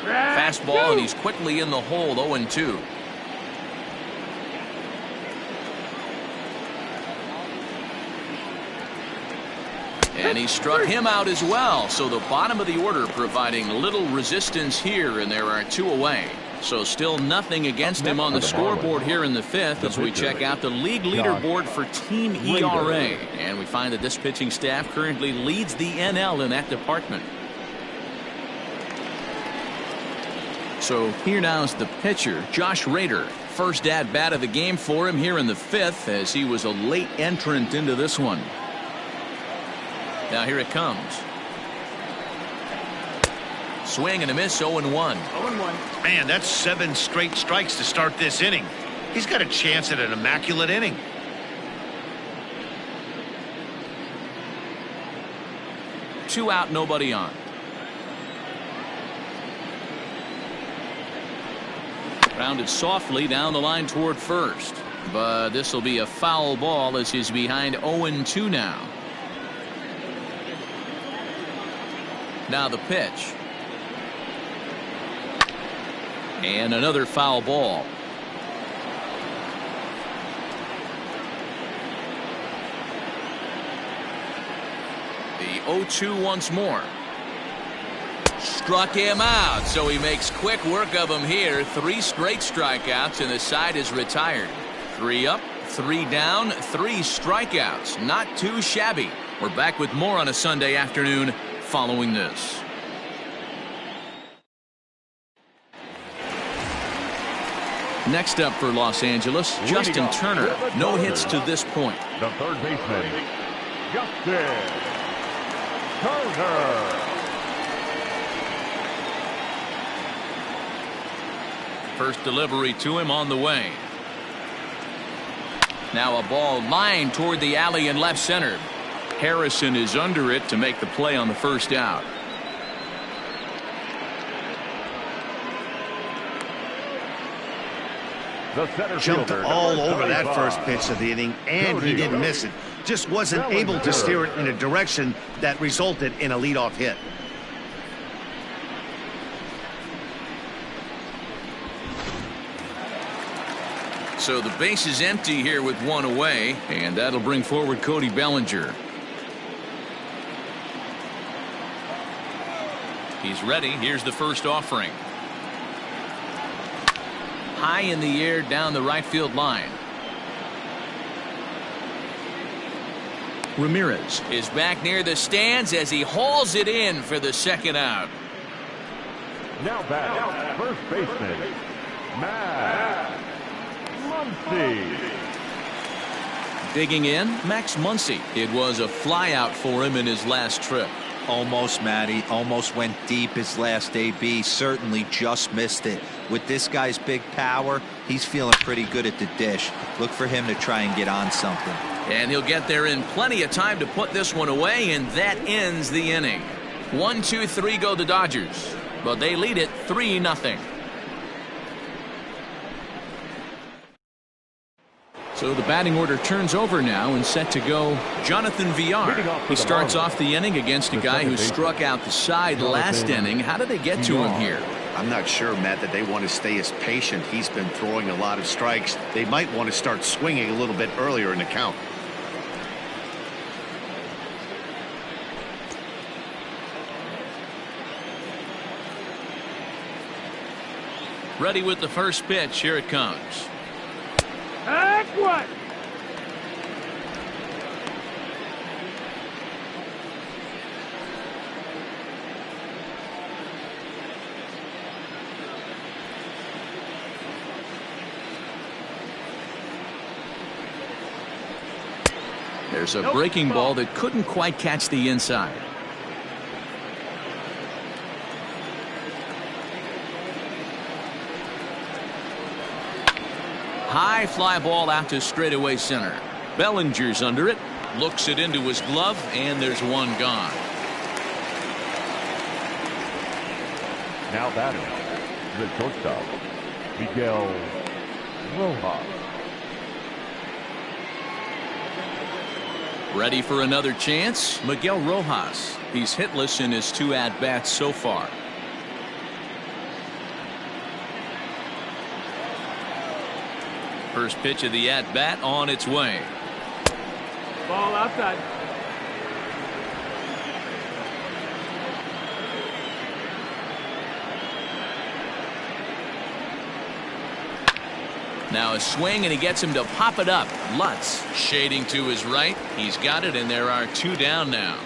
Fastball, and he's quickly in the hole, 0-2. And he struck him out as well. So the bottom of the order providing little resistance here, and there are 2 away. So still nothing against him on the scoreboard here in the 5th as we check out the league leaderboard for team ERA. And we find that this pitching staff currently leads the NL in that department. So here now is the pitcher, Josh Rader. First at bat of the game for him here in the 5th, as he was a late entrant into this one. Now here it comes. Swing and a miss, 0-1. 0-1. Man, that's 7 straight strikes to start this inning. He's got a chance at an immaculate inning. Two out, nobody on. Rounded softly down the line toward first. But this will be a foul ball as he's behind 0-2 now. Now the pitch. And another foul ball. The 0-2 once more. Struck him out, so he makes quick work of him here. 3 straight strikeouts, and the side is retired. 3 up, 3 down, 3 strikeouts. Not too shabby. We're back with more on a Sunday afternoon following this. Next up for Los Angeles, Justin Turner. No hits to this point. The third baseman, Justin Turner. First delivery to him on the way. Now a ball lined toward the alley in left center. Harrison is under it to make the play on the first out. Jumped all over that first pitch of the inning, and he didn't miss it. Just wasn't able to steer it in a direction that resulted in a leadoff hit. So the base is empty here with 1 away, and that'll bring forward Cody Bellinger. He's ready. Here's the first offering. High in the air down the right field line. Ramirez is back near the stands as he hauls it in for the second out. Now back, first baseman, Max Muncy. Digging in, Max Muncy. It was a flyout for him in his last trip. Almost, Matty. Almost went deep his last AB. Certainly just missed it. With this guy's big power, he's feeling pretty good at the dish. Look for him to try and get on something. And he'll get there in plenty of time to put this one away, and that ends the inning. 1, 2, 3 go the Dodgers, but they lead it 3-0. So the batting order turns over now and set to go Jonathan Villar. He starts off the inning against a guy who struck out the side last inning. How did they get to him here? I'm not sure, Matt, that they want to stay as patient. He's been throwing a lot of strikes. They might want to start swinging a little bit earlier in the count. Ready with the first pitch. Here it comes. That's what. There's a breaking ball that couldn't quite catch the inside. High fly ball out to straightaway center. Bellinger's under it, looks it into his glove, and there's one gone. Now batting, the shortstop, Miguel Rojas. Ready for another chance? Miguel Rojas. He's hitless in his 2 at-bats so far. First pitch of the at-bat on its way. Ball outside. Now a swing, and he gets him to pop it up. Lutz shading to his right. He's got it, and there are 2 down now.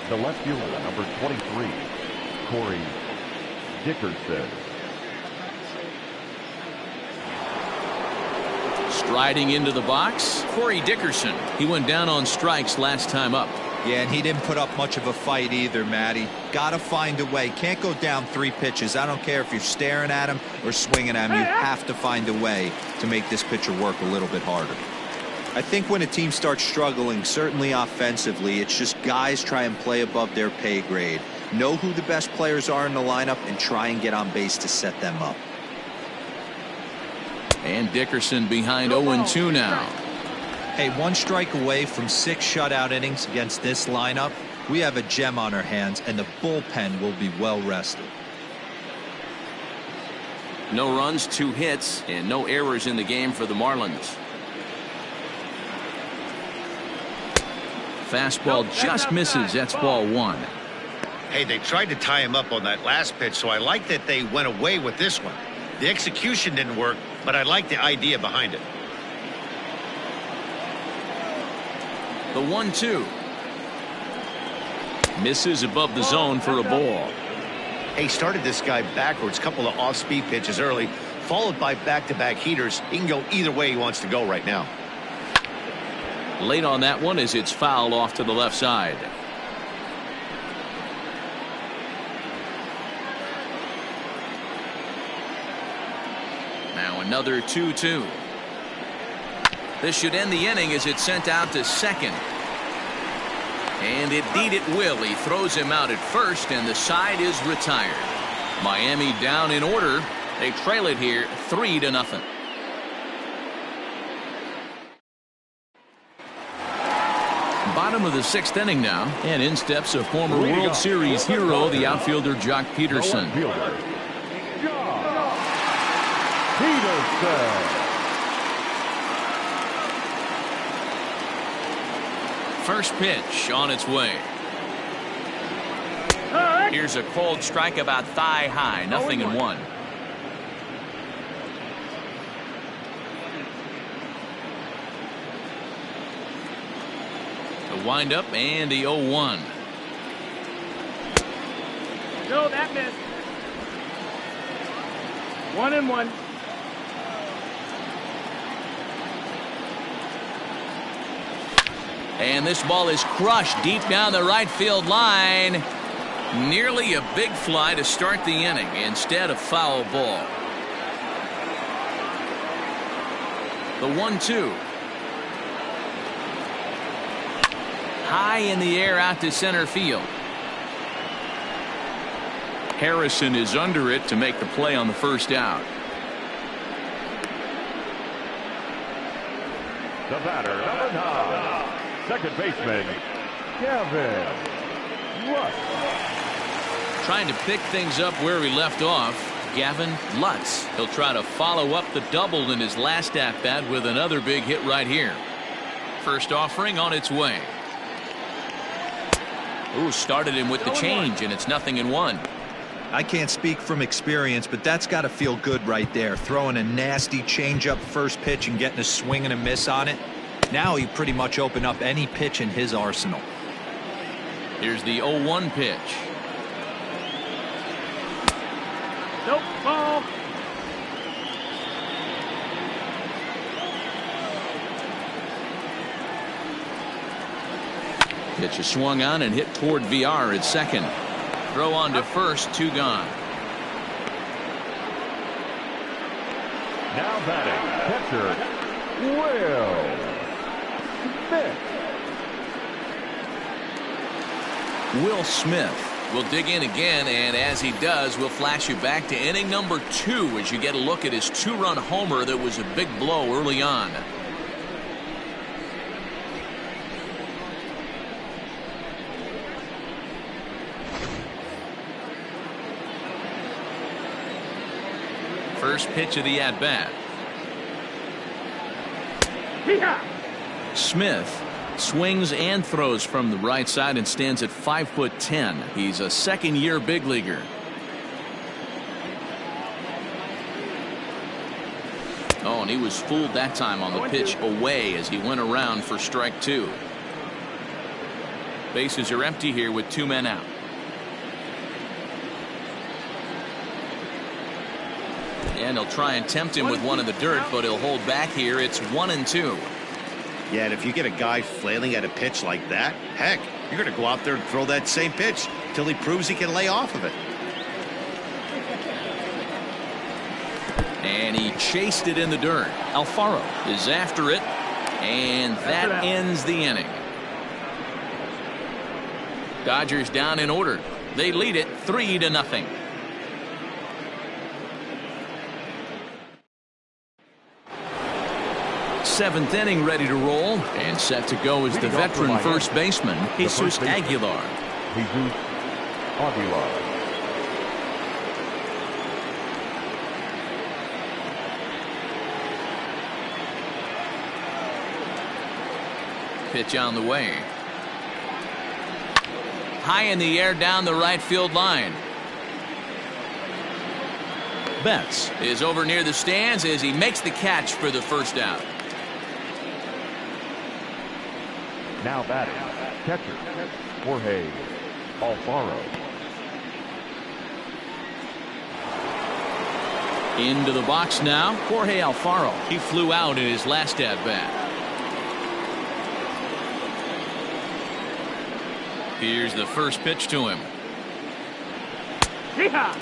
The left fielder, number 23, Corey Dickerson. Striding into the box, Corey Dickerson. He went down on strikes last time up. Yeah, and he didn't put up much of a fight either, Matty. Gotta find a way. Can't go down 3 pitches. I don't care if you're staring at him or swinging at him. You have to find a way to make this pitcher work a little bit harder. I think when a team starts struggling, certainly offensively, it's just guys try and play above their pay grade. Know who the best players are in the lineup and try and get on base to set them up. And Dickerson behind 0-2 now. Hey, 1 strike away from 6 shutout innings against this lineup. We have a gem on our hands, and the bullpen will be well rested. No runs, 2 hits, and no errors in the game for the Marlins. Fastball just misses. That's ball 1. Hey, they tried to tie him up on that last pitch, so I like that they went away with this one. The execution didn't work, but I like the idea behind it. The 1-2. Misses above the zone for a ball. He started this guy backwards, couple of off-speed pitches early, followed by back-to-back heaters. He can go either way he wants to go right now. Late on that one as it's fouled off to the left side. Now another 2-2. This should end the inning as it's sent out to second. And indeed it will. He throws him out at first, and the side is retired. Miami down in order. They trail it here 3-0. Bottom of the 6th inning now, and in steps a former World Series hero, the outfielder Jock Peterson. First pitch on its way. Here's a cold strike about thigh high, 0-1. The windup and the 0-1. No, that missed. 1-1. And this ball is crushed deep down the right field line. Nearly a big fly to start the inning. Instead, a foul ball. The 1-2. High in the air out to center field. Harrison is under it to make the play on the first out. The batter, number 9. Second baseman, Gavin Lutz. Trying to pick things up where he left off, Gavin Lutz. He'll try to follow up the double in his last at-bat with another big hit right here. First offering on its way. Ooh, started him with the change, and it's 0-1. I can't speak from experience, but that's got to feel good right there. Throwing a nasty changeup first pitch and getting a swing and a miss on it. Now he pretty much opened up any pitch in his arsenal. Here's the 0-1 pitch. Nope, ball. Pitch is swung on and hit toward VR at second. Throw on to first, 2 gone. Now batting, catcher, Will Smith. Will Smith will dig in again, and as he does, we'll flash you back to inning number 2 as you get a look at his 2-run homer that was a big blow early on. First pitch of the at-bat. Smith swings and throws from the right side and stands at 5'10". He's a second-year big leaguer. Oh, and he was fooled that time on the pitch away as he went around for strike 2. Bases are empty here with 2 men out. And he'll try and tempt him with one in the dirt, but he'll hold back here. It's 1-2. Yeah, and if you get a guy flailing at a pitch like that, heck, you're going to go out there and throw that same pitch till he proves he can lay off of it. And he chased it in the dirt. Alfaro is after it, and that ends the inning. Dodgers down in order. They lead it 3-0. Seventh inning ready to roll, and set to go is the veteran first baseman, Jesus Aguilar. Jesus Aguilar. Pitch on the way. high in the air down the right field line. Betts is over near the stands as he makes the catch for the first out. Now batting, catcher, Jorge Alfaro. Into the box now, Jorge Alfaro. He flew out in his last at-bat. Here's the first pitch to him. Yeehaw!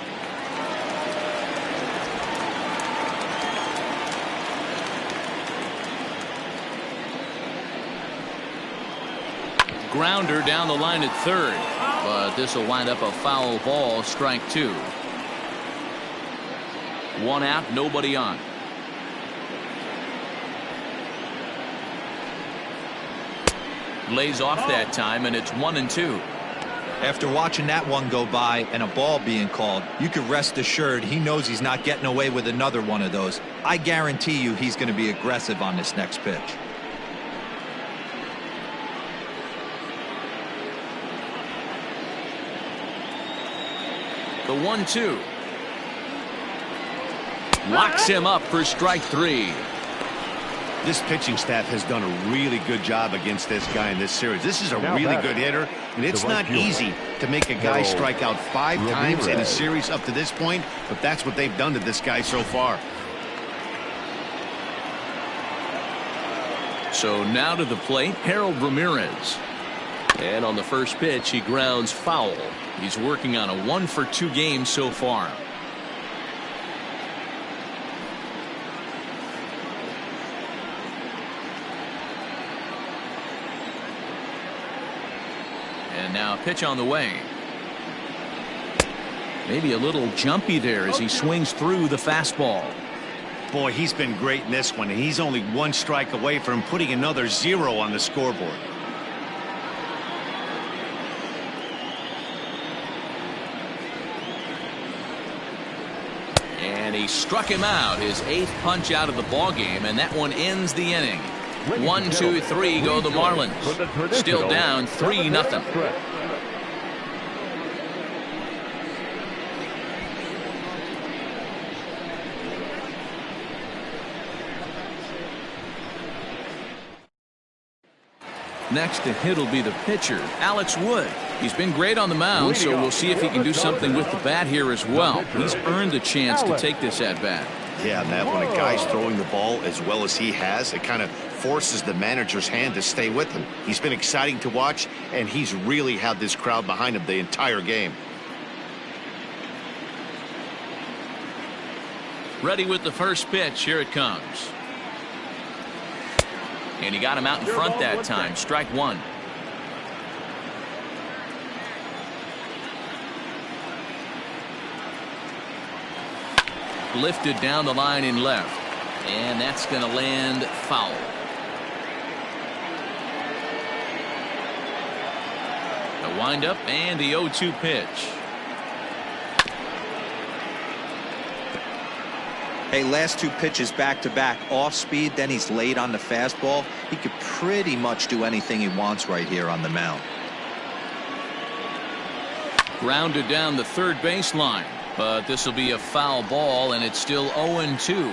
Grounder down the line at third, but this will wind up a foul ball, strike two. One out, nobody on. Lays off that time, and it's 1-2. After watching that one go by and a ball being called, you can rest assured he knows he's not getting away with another one of those. I guarantee you he's going to be aggressive on this next pitch. The 1-2. Locks him up for strike three. This pitching staff has done a really good job against this guy in this series. This is a really good hitter, and it's not easy to make a guy strike out 5 times in a series up to this point, but that's what they've done to this guy so far. So now to the plate, Harold Ramirez. And on the first pitch, he grounds foul. He's working on a 1-for-2 game so far. And now a pitch on the way. Maybe a little jumpy there as he swings through the fastball. Boy, he's been great in this one, and he's only 1 strike away from putting another 0 on the scoreboard. And he struck him out, his 8th punch out of the ball game, and that one ends the inning. 1, 2, 3 go the Marlins. Still down 3-0. Next to hit will be the pitcher, Alex Wood. He's been great on the mound, so we'll see if he can do something with the bat here as well. He's earned a chance to take this at bat. Yeah, Matt, when a guy's throwing the ball as well as he has, it kind of forces the manager's hand to stay with him. He's been exciting to watch, and he's really had this crowd behind him the entire game. Ready with the first pitch. Here it comes. And he got him out in front that time. Strike one. Lifted down the line in left. And that's going to land foul. The windup and the 0-2 pitch. Hey, last 2 pitches back-to-back, off speed, then he's late on the fastball. He could pretty much do anything he wants right here on the mound. Grounded down the third baseline, but this will be a foul ball, and it's still 0-2.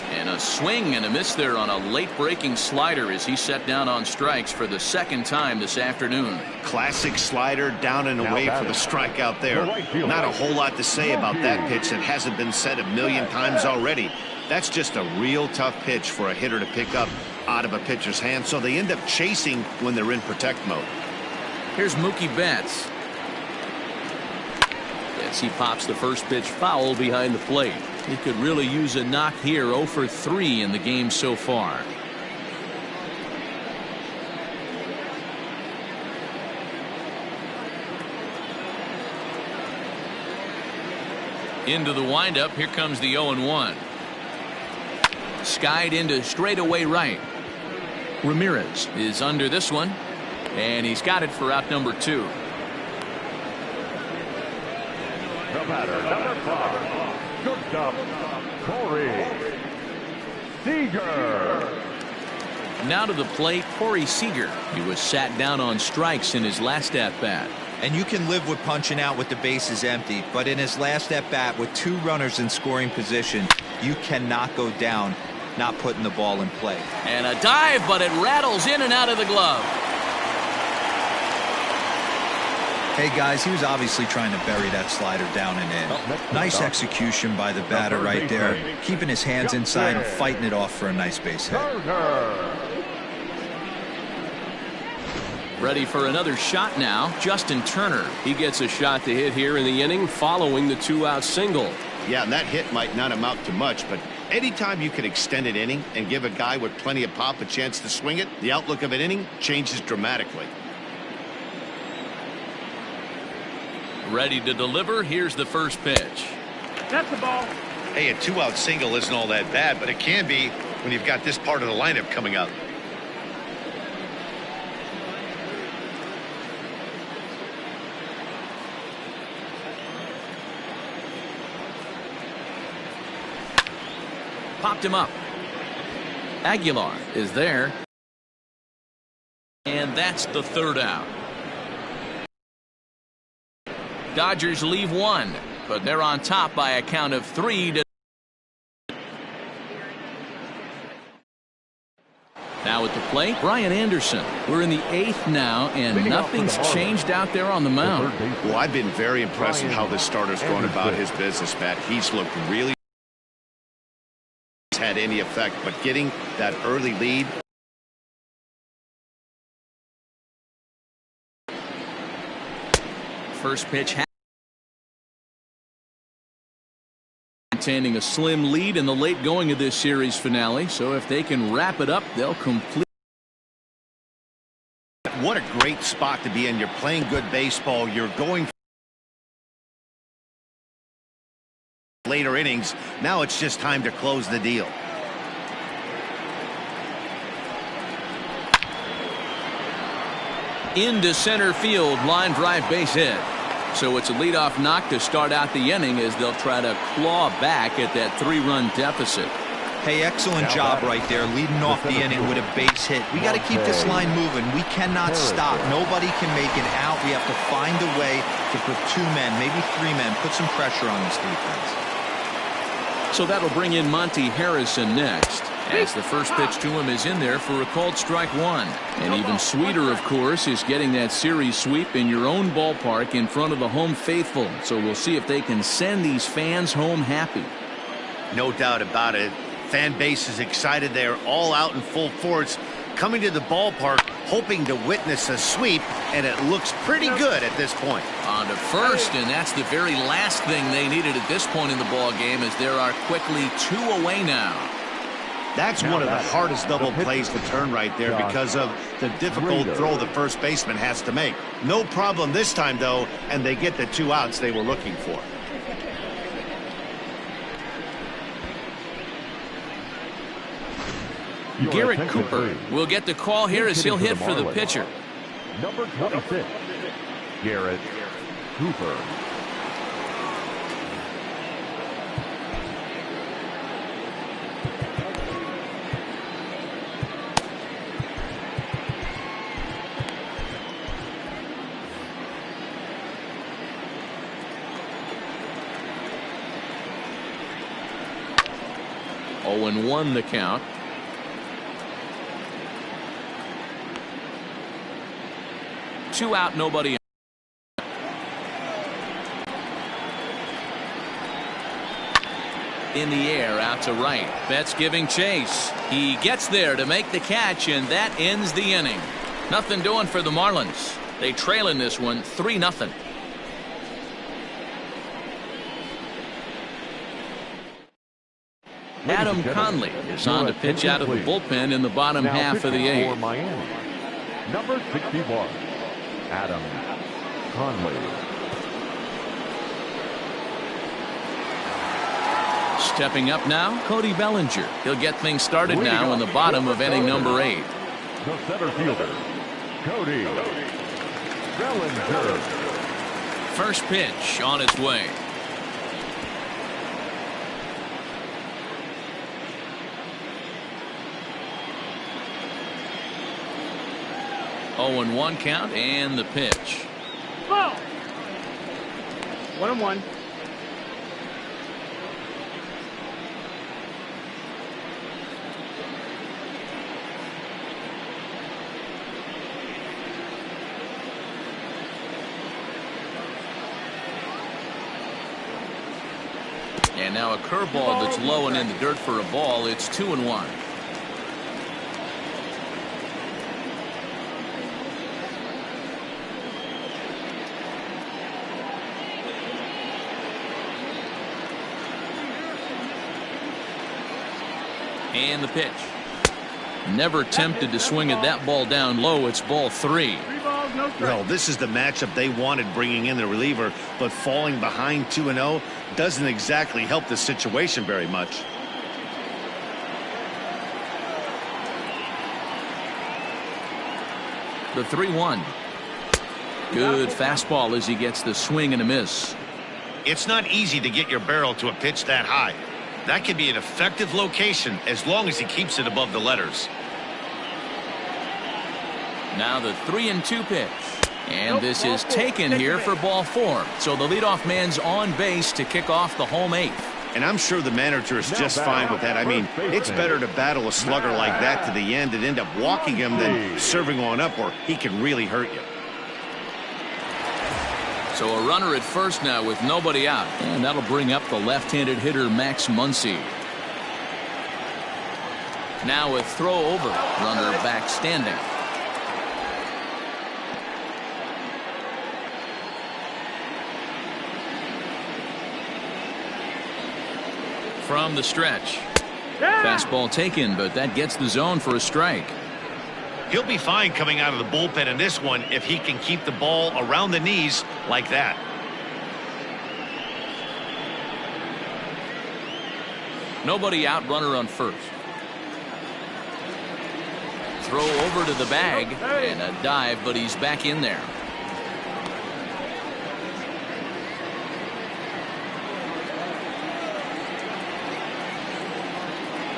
And a swing and a miss there on a late breaking slider as he set down on strikes for the 2nd time this afternoon. Classic slider down and away for the strikeout there. Not a whole lot to say about that pitch that hasn't been said a million times already. That's just a real tough pitch for a hitter to pick up out of a pitcher's hand, so they end up chasing when they're in protect mode. Here's Mookie Betts. As he pops the first pitch foul behind the plate. He could really use a knock here. 0 for 3 in the game so far. Into the windup. Here comes the 0-1. Skied into straightaway right. Ramirez is under this one, and he's got it for out number 2. The batter, number 5, shortstop, Corey. Seager. Now to the plate, Corey Seager. He was sat down on strikes in his last at-bat. And you can live with punching out with the bases empty, but in his last at-bat with 2 runners in scoring position, you cannot go down not putting the ball in play. And a dive, but it rattles in and out of the glove. Hey guys, he was obviously trying to bury that slider down and in. Nice execution by the batter right there, keeping his hands inside and fighting it off for a nice base hit. Ready for another shot now, Justin Turner. He gets a shot to hit here in the inning following the 2-out single. Yeah, and that hit might not amount to much, but anytime you can extend an inning and give a guy with plenty of pop a chance to swing it, the outlook of an inning changes dramatically. Ready to deliver. Here's the first pitch. That's the ball. Hey, a 2-out single isn't all that bad, but it can be when you've got this part of the lineup coming up. Popped him up. Aguilar is there. And that's the 3rd out. Dodgers leave 1, but they're on top by a count of 3 to. Now at the plate, Brian Anderson. We're in the 8th now, and nothing's changed out there on the mound. Well, I've been very impressed with how this starter's going about his business, Matt. He's looked really had any effect, but getting that early lead. First pitch. Maintaining a slim lead in the late going of this series finale, so if they can wrap it up, they'll complete. What a great spot to be in. You're playing good baseball. You're going later innings. Now it's just time to close the deal. Into center field, line drive base hit. So it's a leadoff knock to start out the inning as they'll try to claw back at that 3-run deficit. Hey, excellent job right there, leading off the inning with a base hit. We got to keep this line moving. We cannot stop. Nobody can make an out. We have to find a way to put 2 men, maybe 3 men, put some pressure on this defense. So that'll bring in Monty Harrison next, as the first pitch to him is in there for a called strike 1. And even sweeter, of course, is getting that series sweep in your own ballpark in front of the home faithful. So we'll see if they can send these fans home happy. No doubt about it. Fan base is excited. They're all out in full force, coming to the ballpark, hoping to witness a sweep, and it looks pretty good at this point. On to first, and that's the very last thing they needed at this point in the ball game, as there are quickly 2 away now. That's one of the hardest double plays to turn right there because of the difficult throw the first baseman has to make. No problem this time, though, and they get the 2 outs they were looking for. Garrett Cooper will get the call here as he'll hit for the pitcher. Number 26, Garrett Cooper. Oh, and 1 the count. Two out, nobody. In the air, out to right. Betts giving chase. He gets there to make the catch, and that ends the inning. Nothing doing for the Marlins. They trail in this one 3-0. Adam Conley is on to pitch out of the bullpen in the bottom half of the 8th. Number 61, Adam Conley. Stepping up now, Cody Bellinger. He'll get things started now in the bottom of inning number 8. The center fielder, Cody Bellinger. First pitch on its way. 0-1 count and the pitch. Ball. 1-1. And now a curveball that's low and in the dirt for a ball. It's 2-1. And the pitch. Never tempted to swing at that ball down low. It's ball 3. 3 balls, no strikes. Well, this is the matchup they wanted, bringing in the reliever, but falling behind 2-0 doesn't exactly help the situation very much. The 3-1. Good fastball as he gets the swing and a miss. It's not easy to get your barrel to a pitch that high. That can be an effective location as long as he keeps it above the letters. Now the 3-2 pitch. And this is taken here for ball 4. So the leadoff man's on base to kick off the home 8th. And I'm sure the manager is just fine with that. I mean, it's better to battle a slugger like that to the end and end up walking him than serving on up where he can really hurt you. So a runner at first now with nobody out. And that'll bring up the left-handed hitter Max Muncy. Now a throw over. Runner back standing. From the stretch. Fastball taken, but that gets the zone for a strike. He'll be fine coming out of the bullpen in this one if he can keep the ball around the knees like that. Nobody out, runner on first. Throw over to the bag and a dive, but he's back in there.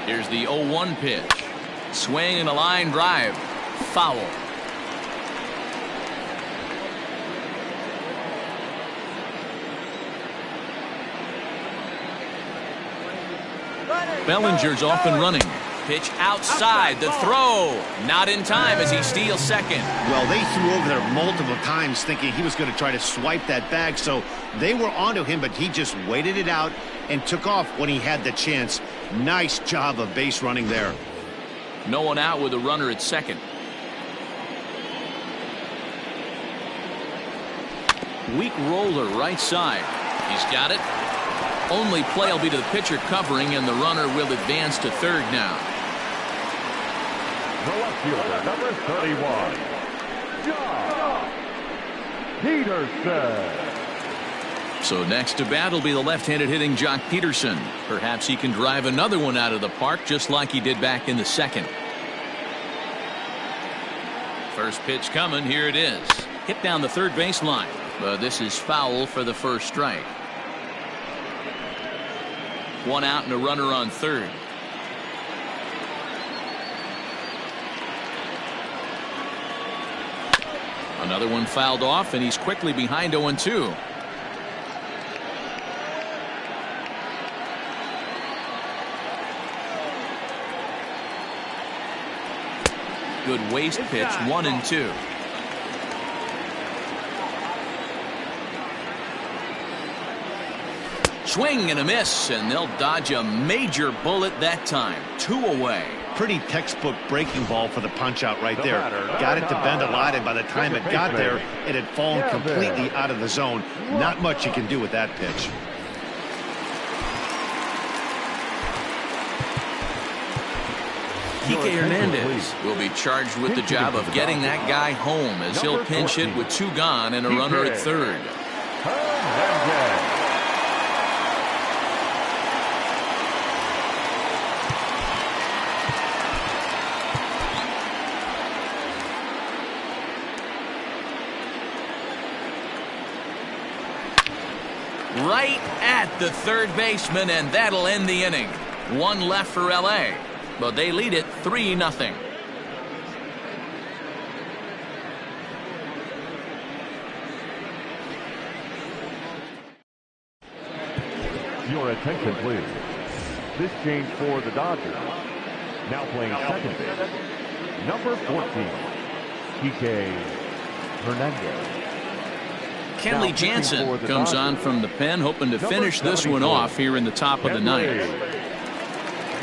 Here's the 0-1 pitch. Swing and a line drive. Foul. Bellinger's off and running. Pitch outside. The throw. Not in time as he steals second. Well, they threw over there multiple times thinking he was going to try to swipe that bag, so they were onto him, but he just waited it out and took off when he had the chance. Nice job of base running there. No one out with a runner at second. Weak roller right side. He's got it. Only play will be to the pitcher covering, and the runner will advance to third now. The left fielder, number 31, John Peterson. So next to bat will be the left-handed hitting Jock Peterson. Perhaps he can drive another one out of the park just like he did back in the second. First pitch coming. Here it is. Hit down the third baseline. But this is foul for the first strike. One out and a runner on third. Another one fouled off, and he's quickly behind 0-2. Good waist pitch, 1-2. Swing and a miss, and they'll dodge a major bullet that time. 2 away. Pretty textbook breaking ball for the punch out right there. Got it to bend a lot, and by the time it got there, it had fallen completely out of the zone. Not much you can do with that pitch. Kike Hernandez will be charged with the job of getting that guy home as he'll pinch hit with 2 gone and a runner at third. Right at the third baseman, and that'll end the inning. 1 left for LA, but they lead it 3-0. Your attention, please. This change for the Dodgers. Now playing second base, number 14, Kike Hernandez. Kenley Jansen comes on from the pen, hoping to finish this one off here in the top of the ninth.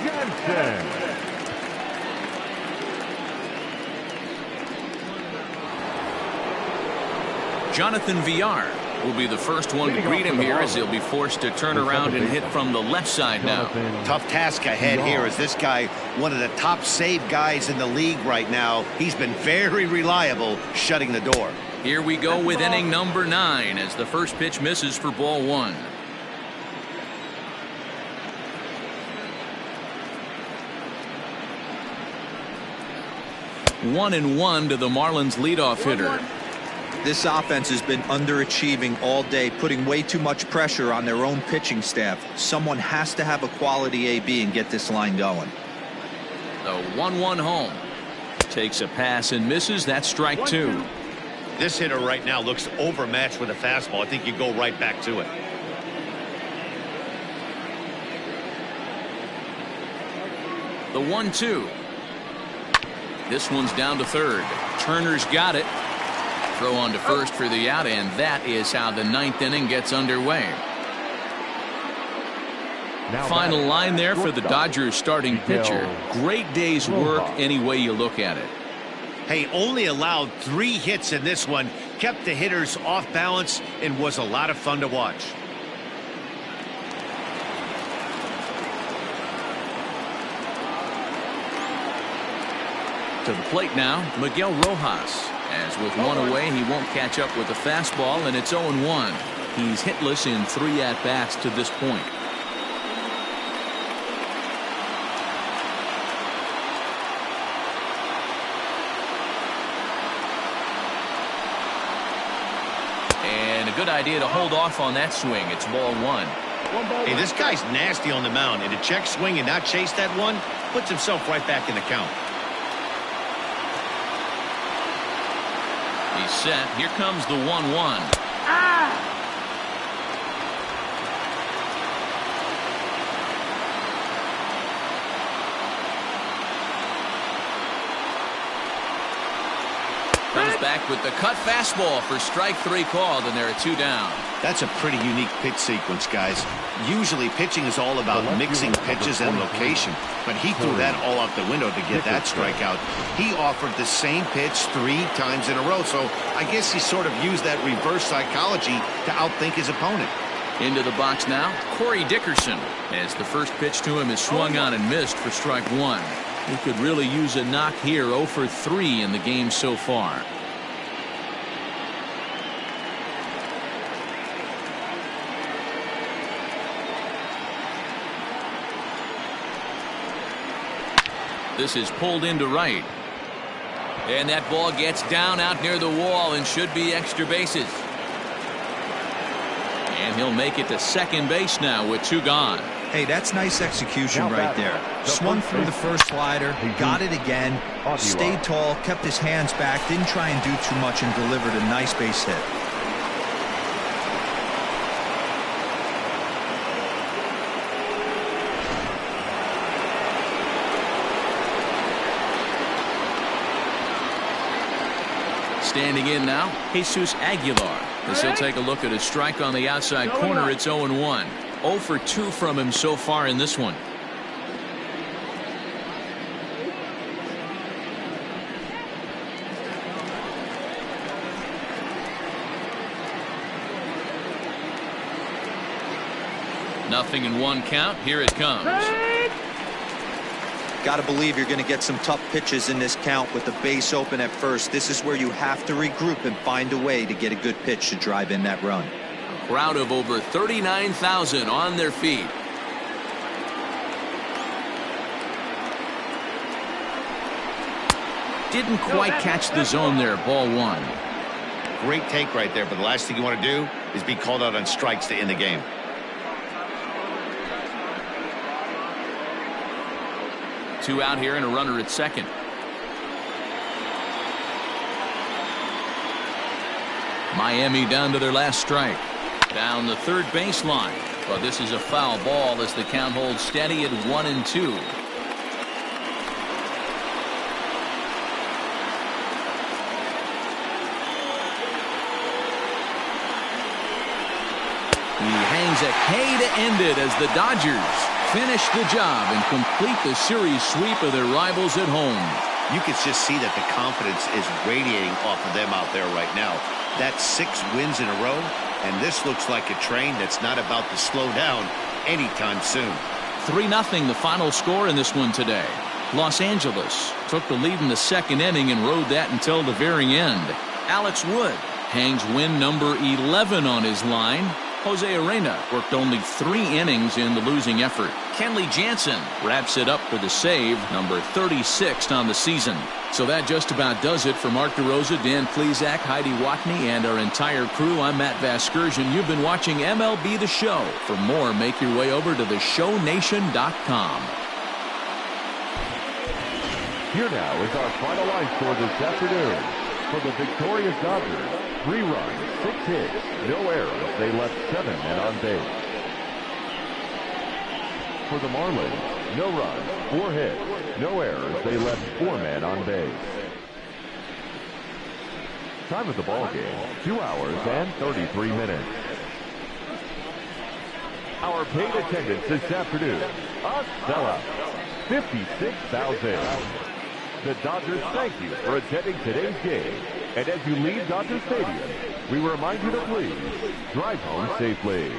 Jansen. Jonathan Villar will be the first one to greet him here, as he'll be forced to turn around and hit from the left side now. Tough task ahead here, as this guy, one of the top save guys in the league right now. He's been very reliable shutting the door. Here we go with inning number 9, as the first pitch misses for ball 1. One and one to the Marlins leadoff hitter. This offense has been underachieving all day, putting way too much pressure on their own pitching staff. Someone has to have a quality AB and get this line going. The 1-1 home. Takes a pass and misses. That's strike 2. This hitter right now looks overmatched with a fastball. I think you go right back to it. The 1-2. This one's down to third. Turner's got it. Throw on to first for the out, and that is how the 9th inning gets underway. Final line there for the Dodgers starting pitcher. Great day's work any way you look at it. Hey, only allowed 3 hits in this one, kept the hitters off balance, and was a lot of fun to watch. To the plate now, Miguel Rojas. As with one away, he won't catch up with the fastball, and it's 0-1. He's hitless in 3 at-bats to this point. And a good idea to hold off on that swing. It's ball 1. Hey, this guy's nasty on the mound, and to check swing and not chase that one puts himself right back in the count. He's set. Here comes the 1-1. Comes back with the cut fastball for strike 3 called, and there are 2 down. That's a pretty unique pitch sequence, guys. Usually pitching is all about mixing pitches and location, but he threw that all out the window to get that strikeout. He offered the same pitch 3 times in a row, so I guess he sort of used that reverse psychology to outthink his opponent. Into the box now, Corey Dickerson, as the first pitch to him is swung on and missed for strike 1. He could really use a knock here. 0 for 3 in the game so far. This is pulled into right. And that ball gets down out near the wall and should be extra bases. And he'll make it to second base now with 2 gone. Hey, that's nice execution right there. Swung through the first slider, got it again, stayed tall, kept his hands back, didn't try and do too much, and delivered a nice base hit. Standing in now, Jesus Aguilar, as he'll take a look at a strike on the outside corner. It's 0-1. 0 for 2 from him so far in this one. Nothing in 1 count. Here it comes. Got to believe you're going to get some tough pitches in this count with the base open at first. This is where you have to regroup and find a way to get a good pitch to drive in that run. A crowd of over 39,000 on their feet. Didn't quite catch the zone there. Ball 1. Great take right there, but the last thing you want to do is be called out on strikes to end the game. Two out here and a runner at second. Miami down to their last strike. Down the third baseline. But this is a foul ball as the count holds steady at 1-2. He hangs a K to end it as the Dodgers finish the job and complete the series sweep of their rivals at home. You can just see that the confidence is radiating off of them out there right now. That's 6 wins in a row, and this looks like a train that's not about to slow down anytime soon. 3-0 the final score in this one today. Los Angeles took the lead in the second inning and rode that until the very end. Alex Wood hangs win number 11 on his line. Jose Arena worked only 3 innings in the losing effort. Kenley Jansen wraps it up for the save, number 36 on the season. So that just about does it for Mark DeRosa, Dan Plesac, Heidi Watney, and our entire crew. I'm Matt Vasgersian. You've been watching MLB The Show. For more, make your way over to theshownation.com. Here now is our final line score this afternoon. For the victorious Dodgers, 3 runs, 6 hits, no errors. They left 7 men on base. For the Marlins, no runs, 4 hits, no errors. They left 4 men on base. Time of the ball game, 2 hours and 33 minutes. Our paid attendance this afternoon, a sellout, 56,000. The Dodgers thank you for attending today's game. And as you leave Dodger Stadium, we remind you to please drive home safely.